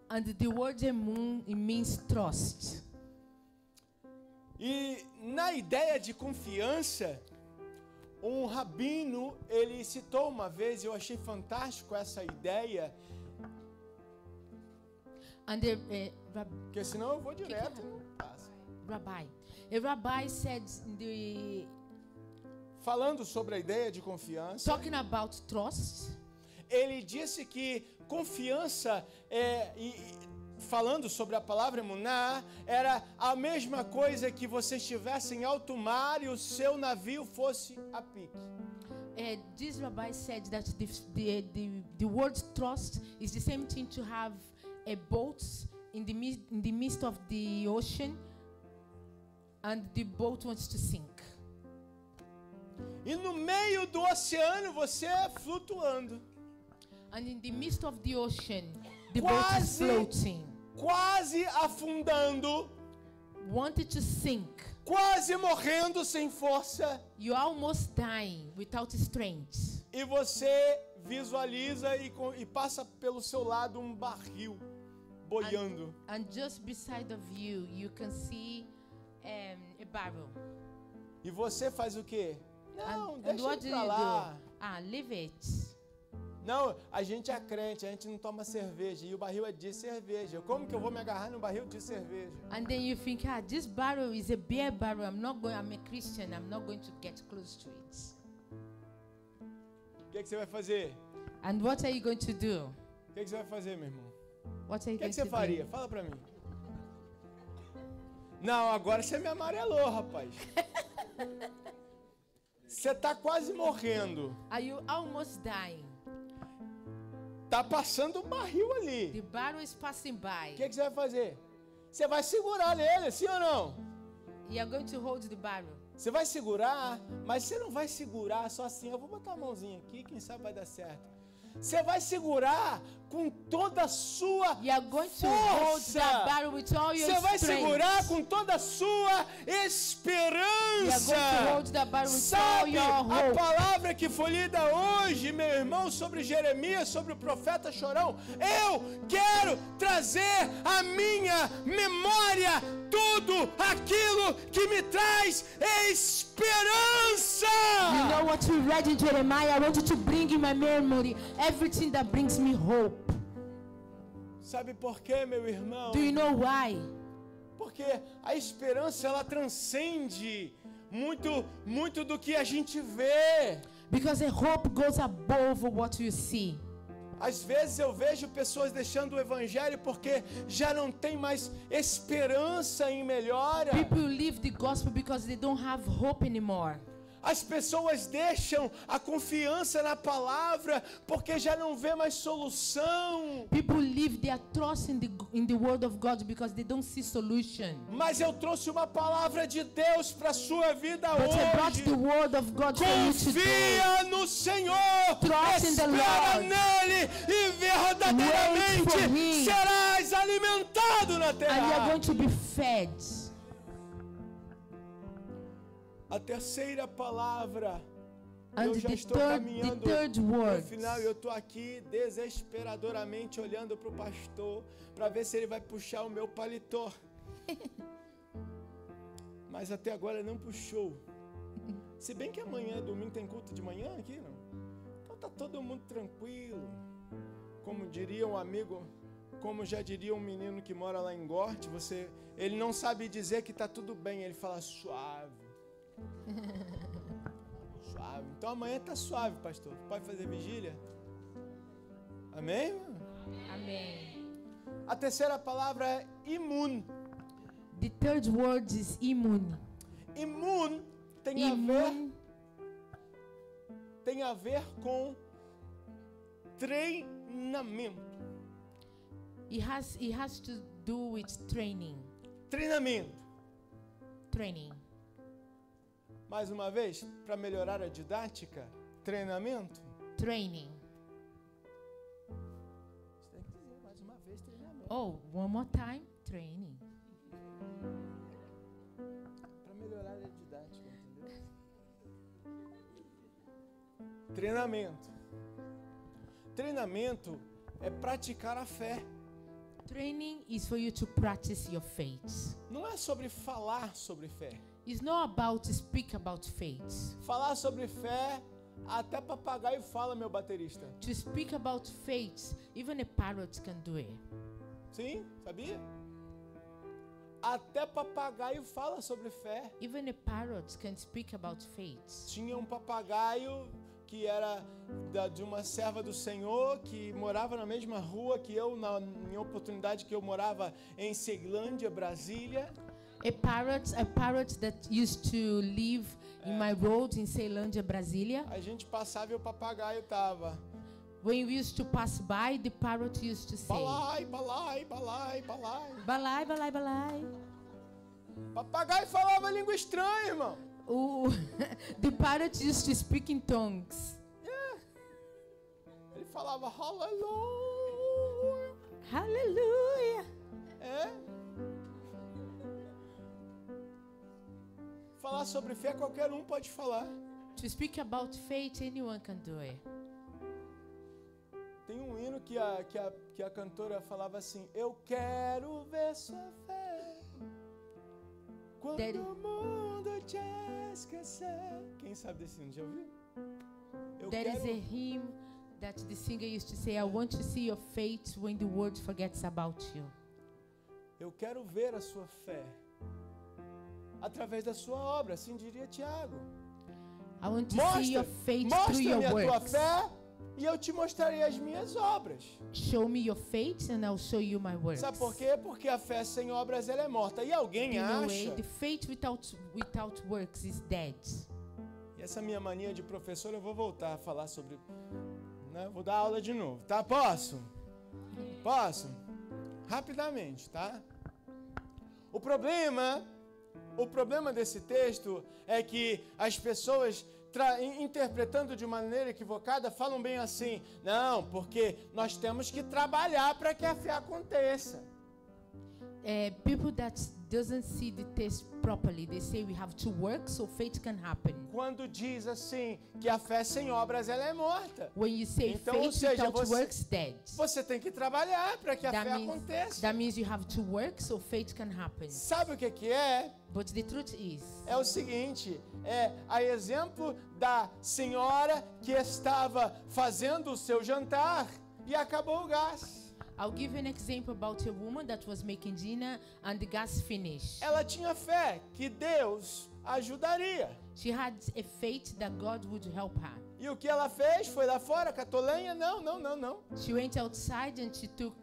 and the word emun, it means trust. E na ideia de confiança, um rabino, ele citou uma vez, eu achei fantástico essa ideia, And porque senão eu vou direto. a rabbi said Falando sobre a ideia de confiança, talking about trust. ele disse que confiança, falando sobre a palavra emuná, era a mesma coisa que você estivesse em alto mar e o seu navio fosse a pique. This rabbi said that the word trust is the same thing to have a boat in the midst of the ocean and the boat wants to sink. E no meio do oceano você flutuando, And in the midst of the ocean, the boat is Quase- floating, quase afundando, wanted to sink. quase morrendo sem força, You're almost dying without strength. e você visualiza e passa pelo seu lado um barril boiando. And just beside of you, you can see a barrel. E você faz o quê? Não, And deixa what do ele you pra lá. do? Leave it. Não, a gente é crente, a gente não toma cerveja. E o barril é de cerveja. Como que eu vou me agarrar no barril de cerveja? And then you think, this barrel is a beer barrel. I'm a Christian. I'm not going to get close to it. O que você vai fazer? And what are you going to do? O que você vai fazer, meu irmão? What are you O que going você to faria? do? Fala pra mim. Não, agora você me amarelou, rapaz. Você tá quase morrendo. Are you almost dying? Tá passando um barril ali. The barrel is passing by. O que você vai fazer? Você vai segurar nele, sim ou não? You are going to hold the barrel. Você vai segurar, mas você não vai segurar só assim. Eu vou botar a mãozinha aqui, quem sabe vai dar certo. Você vai segurar com toda a sua You are going to hold força. that barrel with all your Você vai strength. segurar com toda a sua You are going esperança. to hold that barrel with all Sabe your a hope. palavra que foi lida hoje, meu irmão, sobre Jeremias, sobre o profeta chorão? Eu quero trazer à minha memória tudo aquilo que me traz esperança. You know what we read in Jeremiah? I want you to bring in my memory everything that brings me hope. Sabe por quê, meu irmão? Do you know why? Porque a esperança, ela transcende muito do que a gente vê. Because a hope goes above what you see. Às vezes eu vejo pessoas deixando o evangelho porque já não tem mais esperança em melhora. People leave the gospel because they don't have hope anymore. As pessoas deixam a confiança na palavra porque já não vê mais solução. People leave their trust in the word of God because they don't see solution. Mas eu trouxe uma palavra de Deus para a sua vida But I brought hoje. the word of God for you today. Confia no Senhor, Trust in the espera Lord. nele e verdadeiramente Wait for him. serás alimentado na And you are terra. going to be fed. A terceira palavra, And eu já the estou third caminhando no word. final e eu estou aqui desesperadoramente olhando para o pastor para ver se ele vai puxar o meu paletó. Mas até agora não puxou. Se bem que amanhã, domingo, tem culto de manhã aqui, não? Então tá todo mundo tranquilo. Como diria um amigo, como já diria um menino que mora lá em Gorte, ele não sabe dizer que tá tudo bem, ele fala suave. Suave. Então amanhã tá suave, pastor. Pode fazer vigília? Amém? Amen. A terceira palavra é imune. The third word is immune. Imune tem a ver com treinamento. It has to do with training. Treinamento. Training. Mais uma vez, para melhorar a didática, treinamento. Training. Você tem que dizer mais uma vez treinamento. Oh, one more time. Training. Para melhorar a didática, entendeu? Treinamento. Treinamento é praticar a fé. Training is for you to practice your faith. Não é sobre falar sobre fé. It's not about to speak about faith. Falar sobre fé, até papagaio fala, meu baterista. To speak about faith, even a parrot can do it. Sim, sabia? Até papagaio fala sobre fé. Even a parrot can speak about faith. Tinha um papagaio que era de uma serva do Senhor, que morava na mesma rua que eu, na minha oportunidade que eu morava em Ceilândia, Brasília. A parrot that used to live in my road in Ceilândia, Brasília. A gente passava e o papagaio tava. When we used to pass by, the parrot used to say, Balai, balai, balai, balai. balai, balai, balai. Papagaio falava língua estranha, irmão. Ooh, the parrot used to speak in tongues. Ele falava aleluia. Hallelujah. É. Falar sobre fé qualquer um pode falar. To speak about faith, anyone can do it. Tem um hino que a cantora falava assim: eu quero ver sua fé quando o mundo te esquecer. Quem sabe desse hino? Já ouviu? There is a hymn that the singer used to say, I want to see your faith when the world forgets about you. Eu quero ver a sua fé através da sua obra, assim diria Tiago. I want to see your faith through your Mostra-me a tua works. fé e eu te mostrarei as minhas obras. Show me your faith and I'll show you my works. Sabe por quê? Porque a fé sem obras ela é morta. E alguém In a way, acha... the faith without works is dead. E essa minha mania de professor, eu vou voltar a falar sobre... Né? Vou dar aula de novo, tá? Posso? Posso? Rapidamente, tá? O problema desse texto é que as pessoas, interpretando de maneira equivocada, falam bem assim: não, porque nós temos que trabalhar para que a fé aconteça. People that doesn't see the text properly, they say we have to work so faith can happen. Quando diz assim que a fé sem obras ela é morta. When you say Então, ou faith seja, without works, dead. Você tem que trabalhar para que a fé aconteça. That means you have to work so faith can happen. Sabe o que é? But the truth is, É o seguinte, é a exemplo da senhora que estava fazendo o seu jantar e acabou o gás. I'll give you an example about a woman that was making dinner and the gas finished. Ela tinha fé que Deus ajudaria. She had a faith that God would help her. E o que ela fez? Foi lá fora, catou lenha? Não. She went outside and she took.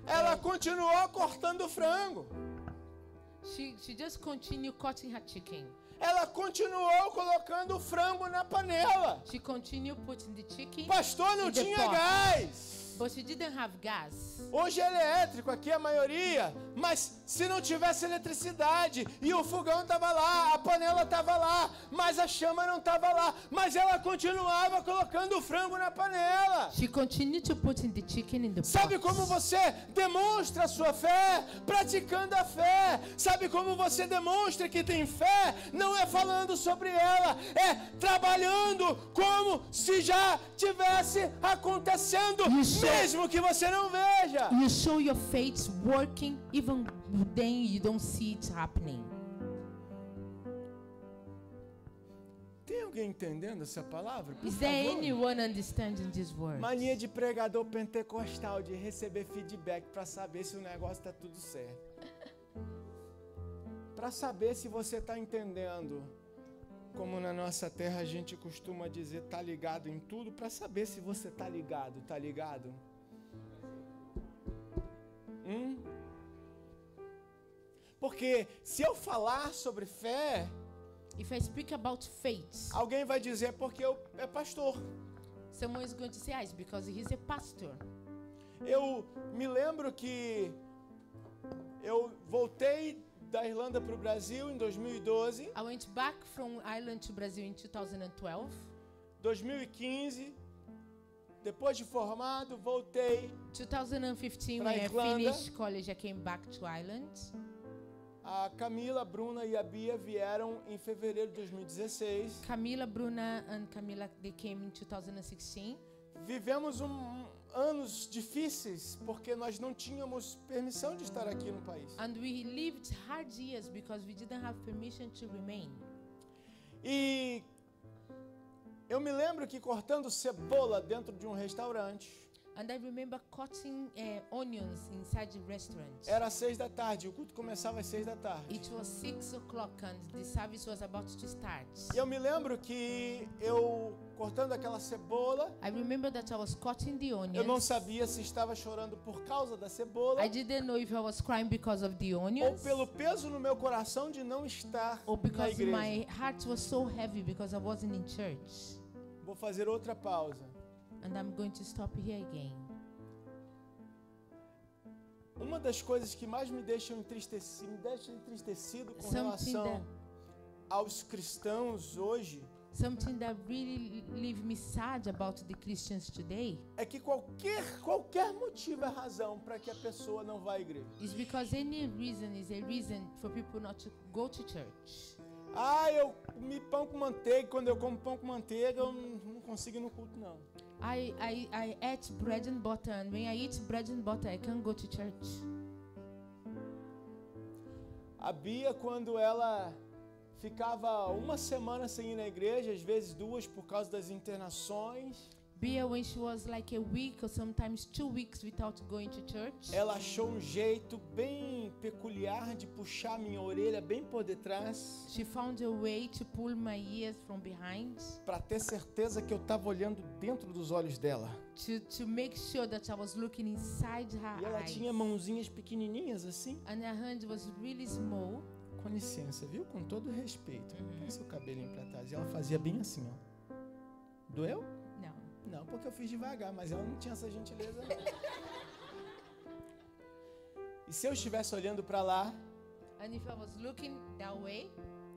Ela continuou cortando o frango. She just continued cutting her chicken. Ela continuou colocando o frango na panela. She continued putting the chicken. Pastor, não in the tinha pot. gás. But she didn't have gas. Hoje é elétrico, aqui a maioria. Mas se não tivesse eletricidade e o fogão estava lá, a panela estava lá, mas a chama não estava lá. Mas ela continuava colocando o frango na panela. She continued to put in the chicken in the Sabe pot. como você demonstra a sua fé? Praticando a fé. Sabe como você demonstra que tem fé? Não é falando sobre ela, é trabalhando como se já tivesse acontecendo, mesmo que você não veja. You show your faith working even then you don't see it happening. Tem alguém entendendo essa palavra? Por Is there favor. anyone understanding this word? Mania de pregador pentecostal, de receber feedback para saber se o negócio está tudo certo. Para saber se você está entendendo. Como na nossa terra a gente costuma dizer, tá ligado em tudo, para saber se você tá ligado, tá ligado? Porque se eu falar sobre fé, If I speak about faith, alguém vai dizer porque eu é pastor. someone is going to say, it's because he's a pastor. Eu me lembro que eu voltei da Irlanda para o Brasil em 2012. I went back from Ireland to Brazil in 2012. 2015, depois de formado, voltei. 2015, Pra when I Irlanda. finished college, I came back to Ireland. A Camila, a Bruna e a Bia vieram em fevereiro de 2016. Camila, Bruna, and Camila, they came in 2016. Vivemos anos difíceis porque nós não tínhamos permissão de estar aqui no país. And we lived hard years because we didn't have permission to remain. E eu me lembro que cortando cebola dentro de um restaurante, And I remember cutting onions inside the restaurant. era 6 da tarde, o culto começava às 6 da tarde. It was 6 o'clock and the service was about to start. E eu me lembro que eu cortando aquela cebola, I remember that I was cutting the eu não onions. sabia se estava chorando por causa da cebola I didn't know if I was crying because of the ou onions pelo peso no meu coração de não estar or na because igreja. my heart was so heavy because I wasn't in church. Vou fazer outra pausa. And I'm going to stop here again. Uma das coisas que mais me deixa entristecido com Something relação that- aos cristãos hoje Something that really leave me sad about the Christians today é que qualquer motivo é razão para que a pessoa não vá à igreja. is because any reason is a reason for people not to go to church. Eu comi pão com manteiga, quando eu como pão com manteiga eu não consigo ir no culto não. I ate bread and butter, and when I eat bread and butter, I can't go to church. A Bia, quando ela ficava uma semana sem ir na igreja, às vezes 2 por causa das internações, Bia, when she was like a week or sometimes 2 weeks without going to church, ela achou um jeito bem peculiar de puxar minha orelha bem por detrás, she found a way to pull my ears from behind para ter certeza que eu estava olhando dentro dos olhos dela. to make sure that I was looking inside her E ela eyes. tinha mãozinhas pequenininhas assim. And her hand was really small. Com licença, viu? Com todo respeito. Põe seu cabelinho pra trás. E ela fazia bem assim, ó. Doeu? No. Não, porque eu fiz devagar, mas ela não tinha essa gentileza. Não. E se eu estivesse olhando pra lá, And if I was looking that way,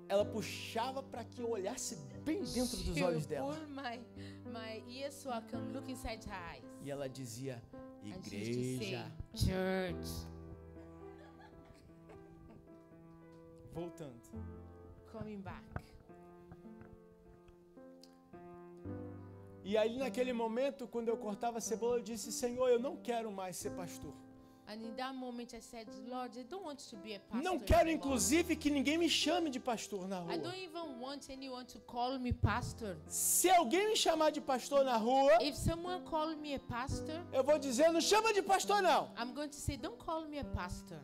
ela puxava para que eu olhasse bem dentro dos she olhos would dela. pull my ears so I can look inside her eyes. E ela dizia, And she used to say, igreja. church. Voltando. Coming back. E aí naquele momento, quando eu cortava a cebola, eu disse, Senhor, eu não quero mais ser pastor. And in that moment I said, Lord, I don't want to be a pastor. Não quero, anymore. inclusive, que ninguém me chame de pastor na I don't rua. even want anyone to call me pastor. Se alguém me chamar de pastor na rua, If someone call me a pastor, eu vou dizer, não chama de pastor não. I'm going to say, don't call me a pastor.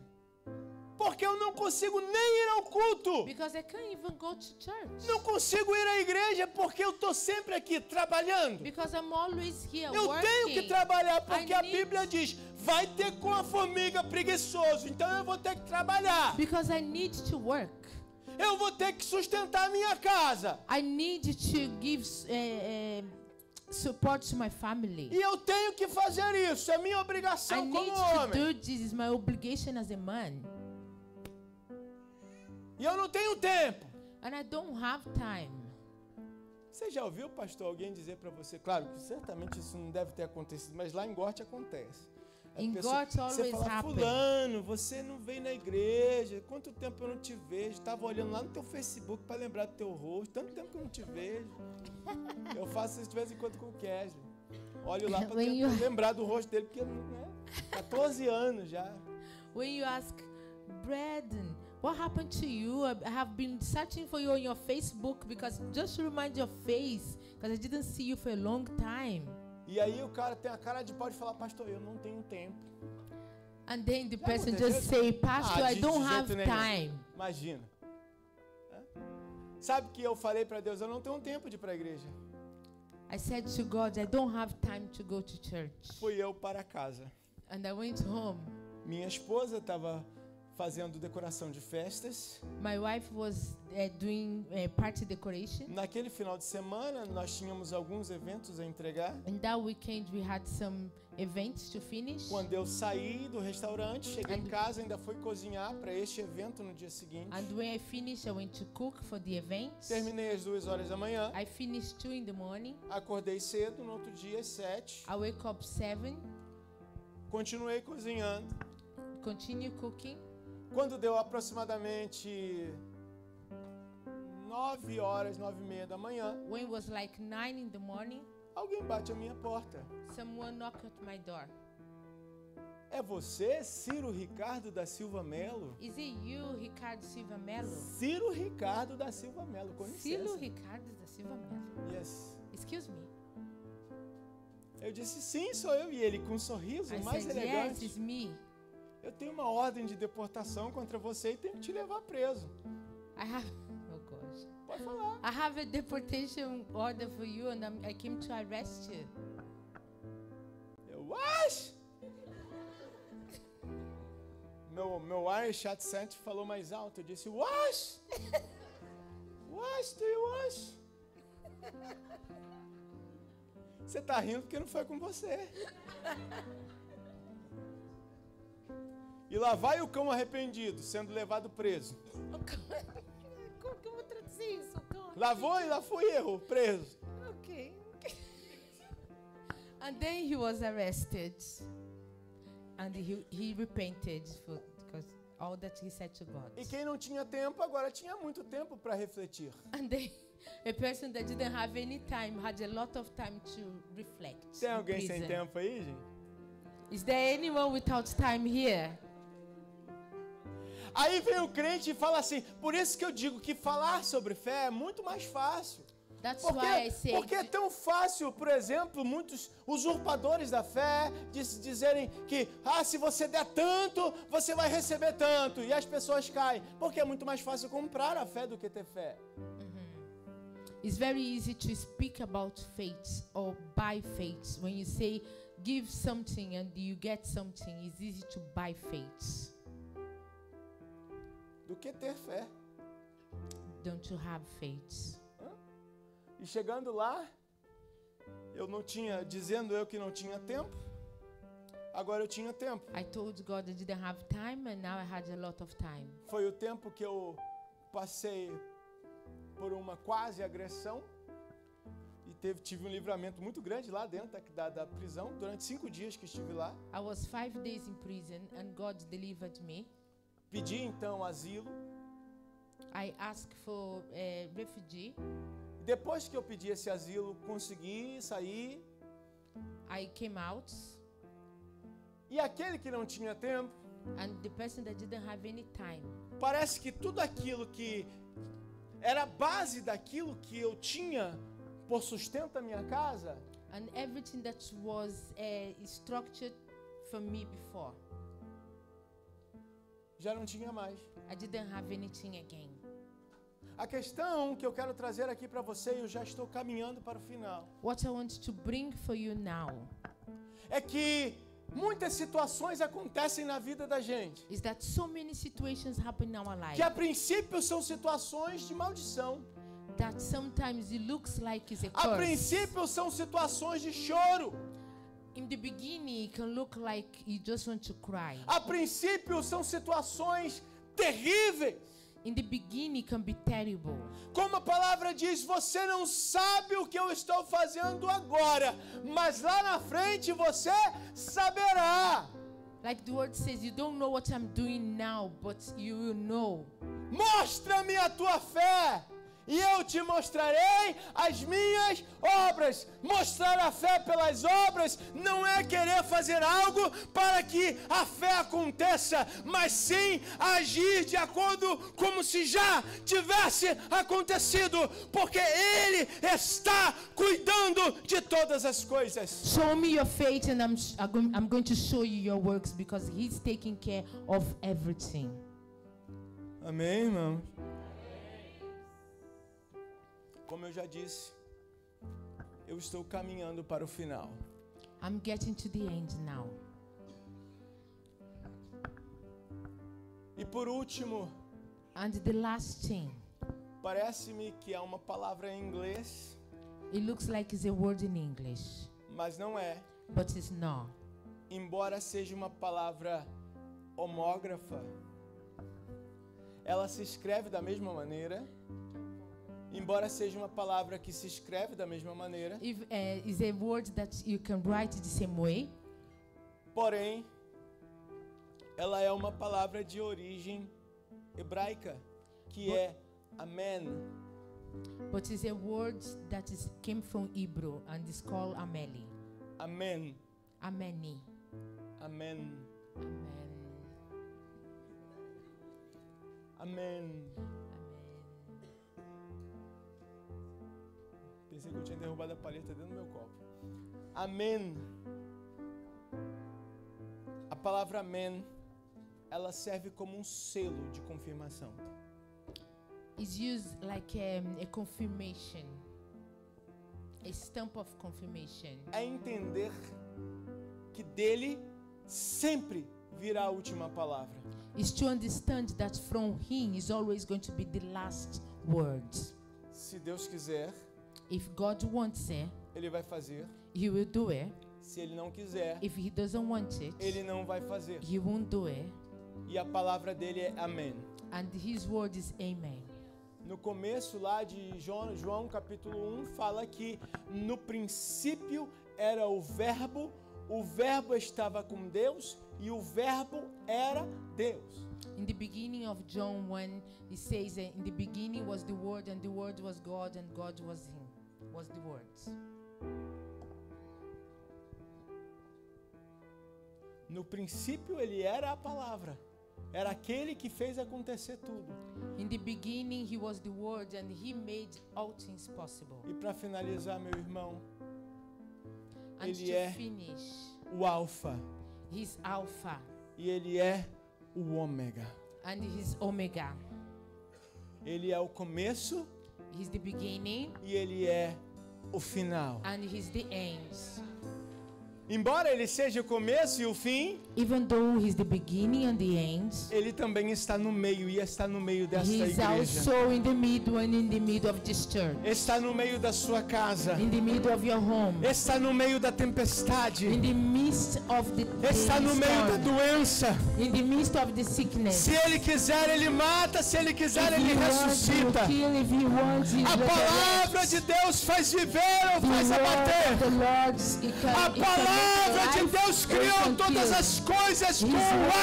Por Porque eu não consigo nem ir ao culto. Because I can't even go to church. Não consigo ir à igreja porque eu estou sempre aqui trabalhando. Because I'm always here Eu working. tenho que trabalhar porque a need- Bíblia diz, vai ter com a formiga preguiçoso, então eu vou ter que trabalhar. Because I need to work. Eu vou ter que sustentar a minha casa. I need to give support to my family. E eu tenho que fazer isso, é minha I obrigação need como to homem. do this. Is my obligation as a man. E eu não tenho tempo. And I don't have time. Você já ouviu, pastor, alguém dizer para você? Claro que certamente isso não deve ter acontecido, mas lá em Gorte acontece. A In pessoa- Gorte always você fala, happen. fulano, você não veio na igreja, quanto tempo eu não te vejo? Estava olhando lá no teu Facebook para lembrar do teu rosto, tanto tempo que eu não te vejo. Eu faço isso de vez em quando com o Kesley. Olho lá para When you- lembrar do rosto dele, porque né, 14 anos já. When you ask, Braden, what happened to you? I have been searching for you on your Facebook because just to remind your face, because I didn't see you for a long time. E aí o cara tem a cara de pau de falar, pastor, eu não tenho tempo. And then the Já person aconteceu? just say, Pastor, I de don't jeito have nenhum. time. Imagina. Hã? Sabe que eu falei para Deus, eu não tenho tempo de ir para a igreja. I said to God, I don't have time to go to church. Fui eu para casa. And I went home. Minha esposa estava fazendo decoração de festas. My wife was doing party decoration. Naquele final de semana, nós tínhamos alguns eventos a entregar. And that weekend we had some events to finish. Quando eu saí do restaurante, cheguei em And- casa, ainda fui cozinhar para este evento no dia seguinte. And when I finished, I went to cook for the events. Terminei às 2 horas da manhã. I finished 2 in the morning. Acordei cedo, no outro dia às 7. I wake up 7, Continuei cozinhando. continue cooking. Quando deu aproximadamente 9 horas, 9:30 da manhã, When it was like 9 in the morning, alguém bate a minha porta. someone knocked at my door. É você, Ciro Ricardo da Silva Melo? Is it you, Ricardo Silva Melo? Ciro Ricardo da Silva Melo, com Ciro licença. Ricardo da Silva Melo. Yes. Excuse me. Eu disse, sim, sou eu. E ele, com um sorriso I mais said, yes, elegante, it's me. eu tenho uma ordem de deportação contra você e tenho que te levar preso. I have, oh gosh. Pode falar. I have a deportation order for you and I came to arrest you. Eu, what? Meu Irish accent falou mais alto. Eu disse, what? What do you want? Você tá rindo porque não foi com você. E lá vai o cão arrependido, sendo levado preso. Como que eu vou traduzir isso? Lá fui eu, preso. Okay. And then he was arrested. And he repented because all that he said to God. E quem não tinha tempo, agora tinha muito tempo para refletir. And then a person that didn't have any time had a lot of time to reflect. Tem in alguém sem prison. tempo aí, gente? Is there anyone without time here? Aí vem o crente e fala assim, por isso que eu digo que falar sobre fé é muito mais fácil. That's why I say Porque é tão fácil, por exemplo, muitos usurpadores da fé dizerem que se você der tanto, você vai receber tanto. E as pessoas caem. Porque é muito mais fácil comprar a fé do que ter fé. it's very easy to speak about faith or buy faith. When you say give something and you get something, it's easy to buy faith. Do que ter fé. Don't you have faith? E chegando lá, dizendo eu que não tinha tempo, agora eu tinha tempo. I told God I didn't have time and now I had a lot of time. Foi o tempo que eu passei por uma quase agressão e tive um livramento muito grande lá dentro da prisão, durante 5 dias que estive lá. I was 5 days in prison and God delivered me. Pedi então asilo. I asked for a refugee. Depois que eu pedi esse asilo, consegui sair. I came out E aquele que não tinha tempo, and the person that didn't have any time, parece que tudo aquilo que era a base daquilo que eu tinha por sustento da minha casa, and everything that was structured for me before, já não tinha mais. I didn't have anything again. A questão que eu quero trazer aqui para você, e eu já estou caminhando para o final, What I want to bring for you now é que muitas situações acontecem na vida da gente, is that so many situations happen in our life que a princípio são situações de maldição. that sometimes it looks like it's a A curse. princípio são situações de choro. In the beginning, it can look like you just want to cry. A princípio são situações terríveis. In the beginning, it can be terrible. Como a palavra diz, você não sabe o que eu estou fazendo agora, mas lá na frente você saberá. Like the word says, you don't know what I'm doing now, but you will know. Mostra-me a tua fé, e eu te mostrarei as minhas obras. Mostrar a fé pelas obras não é querer fazer algo para que a fé aconteça, mas sim agir de acordo como se já tivesse acontecido, porque Ele está cuidando de todas as coisas. Show me your faith and I'm going to show you your works because He's taking care of everything. Amém, irmãos? Como eu já disse, eu estou caminhando para o final. I'm getting to the end now. E por último, And the last thing, parece-me que há uma palavra em inglês, it looks like it's a word in English, mas não é. but it's not. Embora seja uma palavra homógrafa, ela se escreve da mesma maneira. Embora seja uma palavra que se escreve da mesma maneira, It's a word that you can write the same way, porém, ela é uma palavra de origem hebraica, que é Amém. but it's a word that came from Hebrew and is called Ameli. Amém. Ameni. Amém. Amen. Amém. Pensei que eu tinha derrubado a palheta dentro do meu copo. Amém. A palavra amém, ela serve como um selo de confirmação. It's used like a confirmation, a stamp of confirmation. É entender que dele sempre virá a última palavra. Is to understand that from Him is always going to be the last word. Se Deus quiser, If God wants it, Ele vai fazer. He will do it. Se Ele não quiser, If He doesn't want it, Ele não vai fazer. He won't do it. E a palavra dele é amém. And His word is Amen. No começo lá de João capítulo 1, fala que no princípio era o verbo estava com Deus e o verbo era Deus. In the beginning of John 1, it says that in the beginning was the Word, and the Word was God, and God was Him, was the Word. No princípio ele era a palavra. Era aquele que fez acontecer tudo. In the beginning, He was the Word, and He made all things possible. E para finalizar, meu irmão, And Ele to é finish, o Alfa He's Alpha, e ele é o Ômega. and He's Omega. Ele é o começo He's the beginning, e ele é o final. and He's the end. Embora ele seja o começo e o fim, Even though He's the beginning and the end, ele também está no meio e está no meio desta He's igreja. also in the middle and in the middle of this church, Está no meio da sua casa. in the middle of your home, Está no meio da tempestade. in the midst of the Está no meio da storm, doença. in the midst of the sickness. Se ele quiser, ele mata. Se ele quiser, If ele He wants, He will ressuscita. kill. If He wants, He A palavra de Deus faz viver ou faz abater. The Lord, A palavra de Deus criou todas as coisas com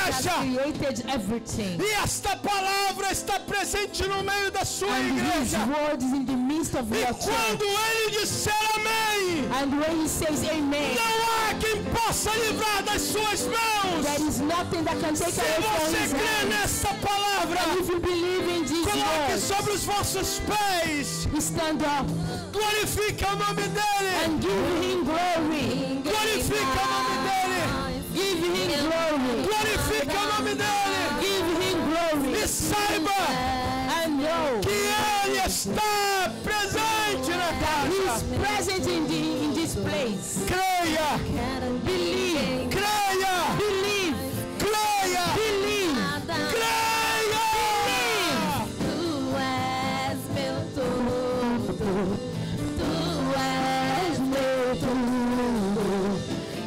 acha. created everything. E esta palavra está presente no meio da sua And His igreja. word is in the midst of E your quando church. ele disser amém, And when He says Amen, não há quem possa livrar das suas mãos. there is nothing that can take Se away from você His crê hand. nessa palavra, And if you believe in these coloque words, sobre os vossos pés. stand up Glorifique o nome dele. and give Him glory. Glorifique o nome dele. Give Him glory. Glorifique o nome dele. Give Him está presente na casa. He's present in this place. Creia, Believe. creia, Believe. creia, Believe. creia. Tu és meu tudo, tu és meu tudo.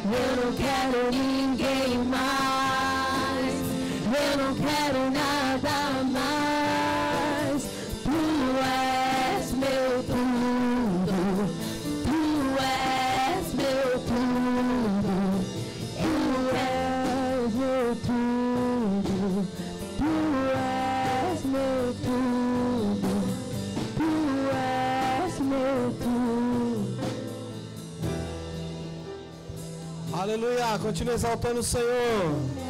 Eu não quero ninguém mais, eu não quero nada mais. Tu és meu tudo, tu és meu tudo. Tu és meu tudo, tu és meu tudo, tu és meu tudo. Aleluia, continue exaltando o Senhor.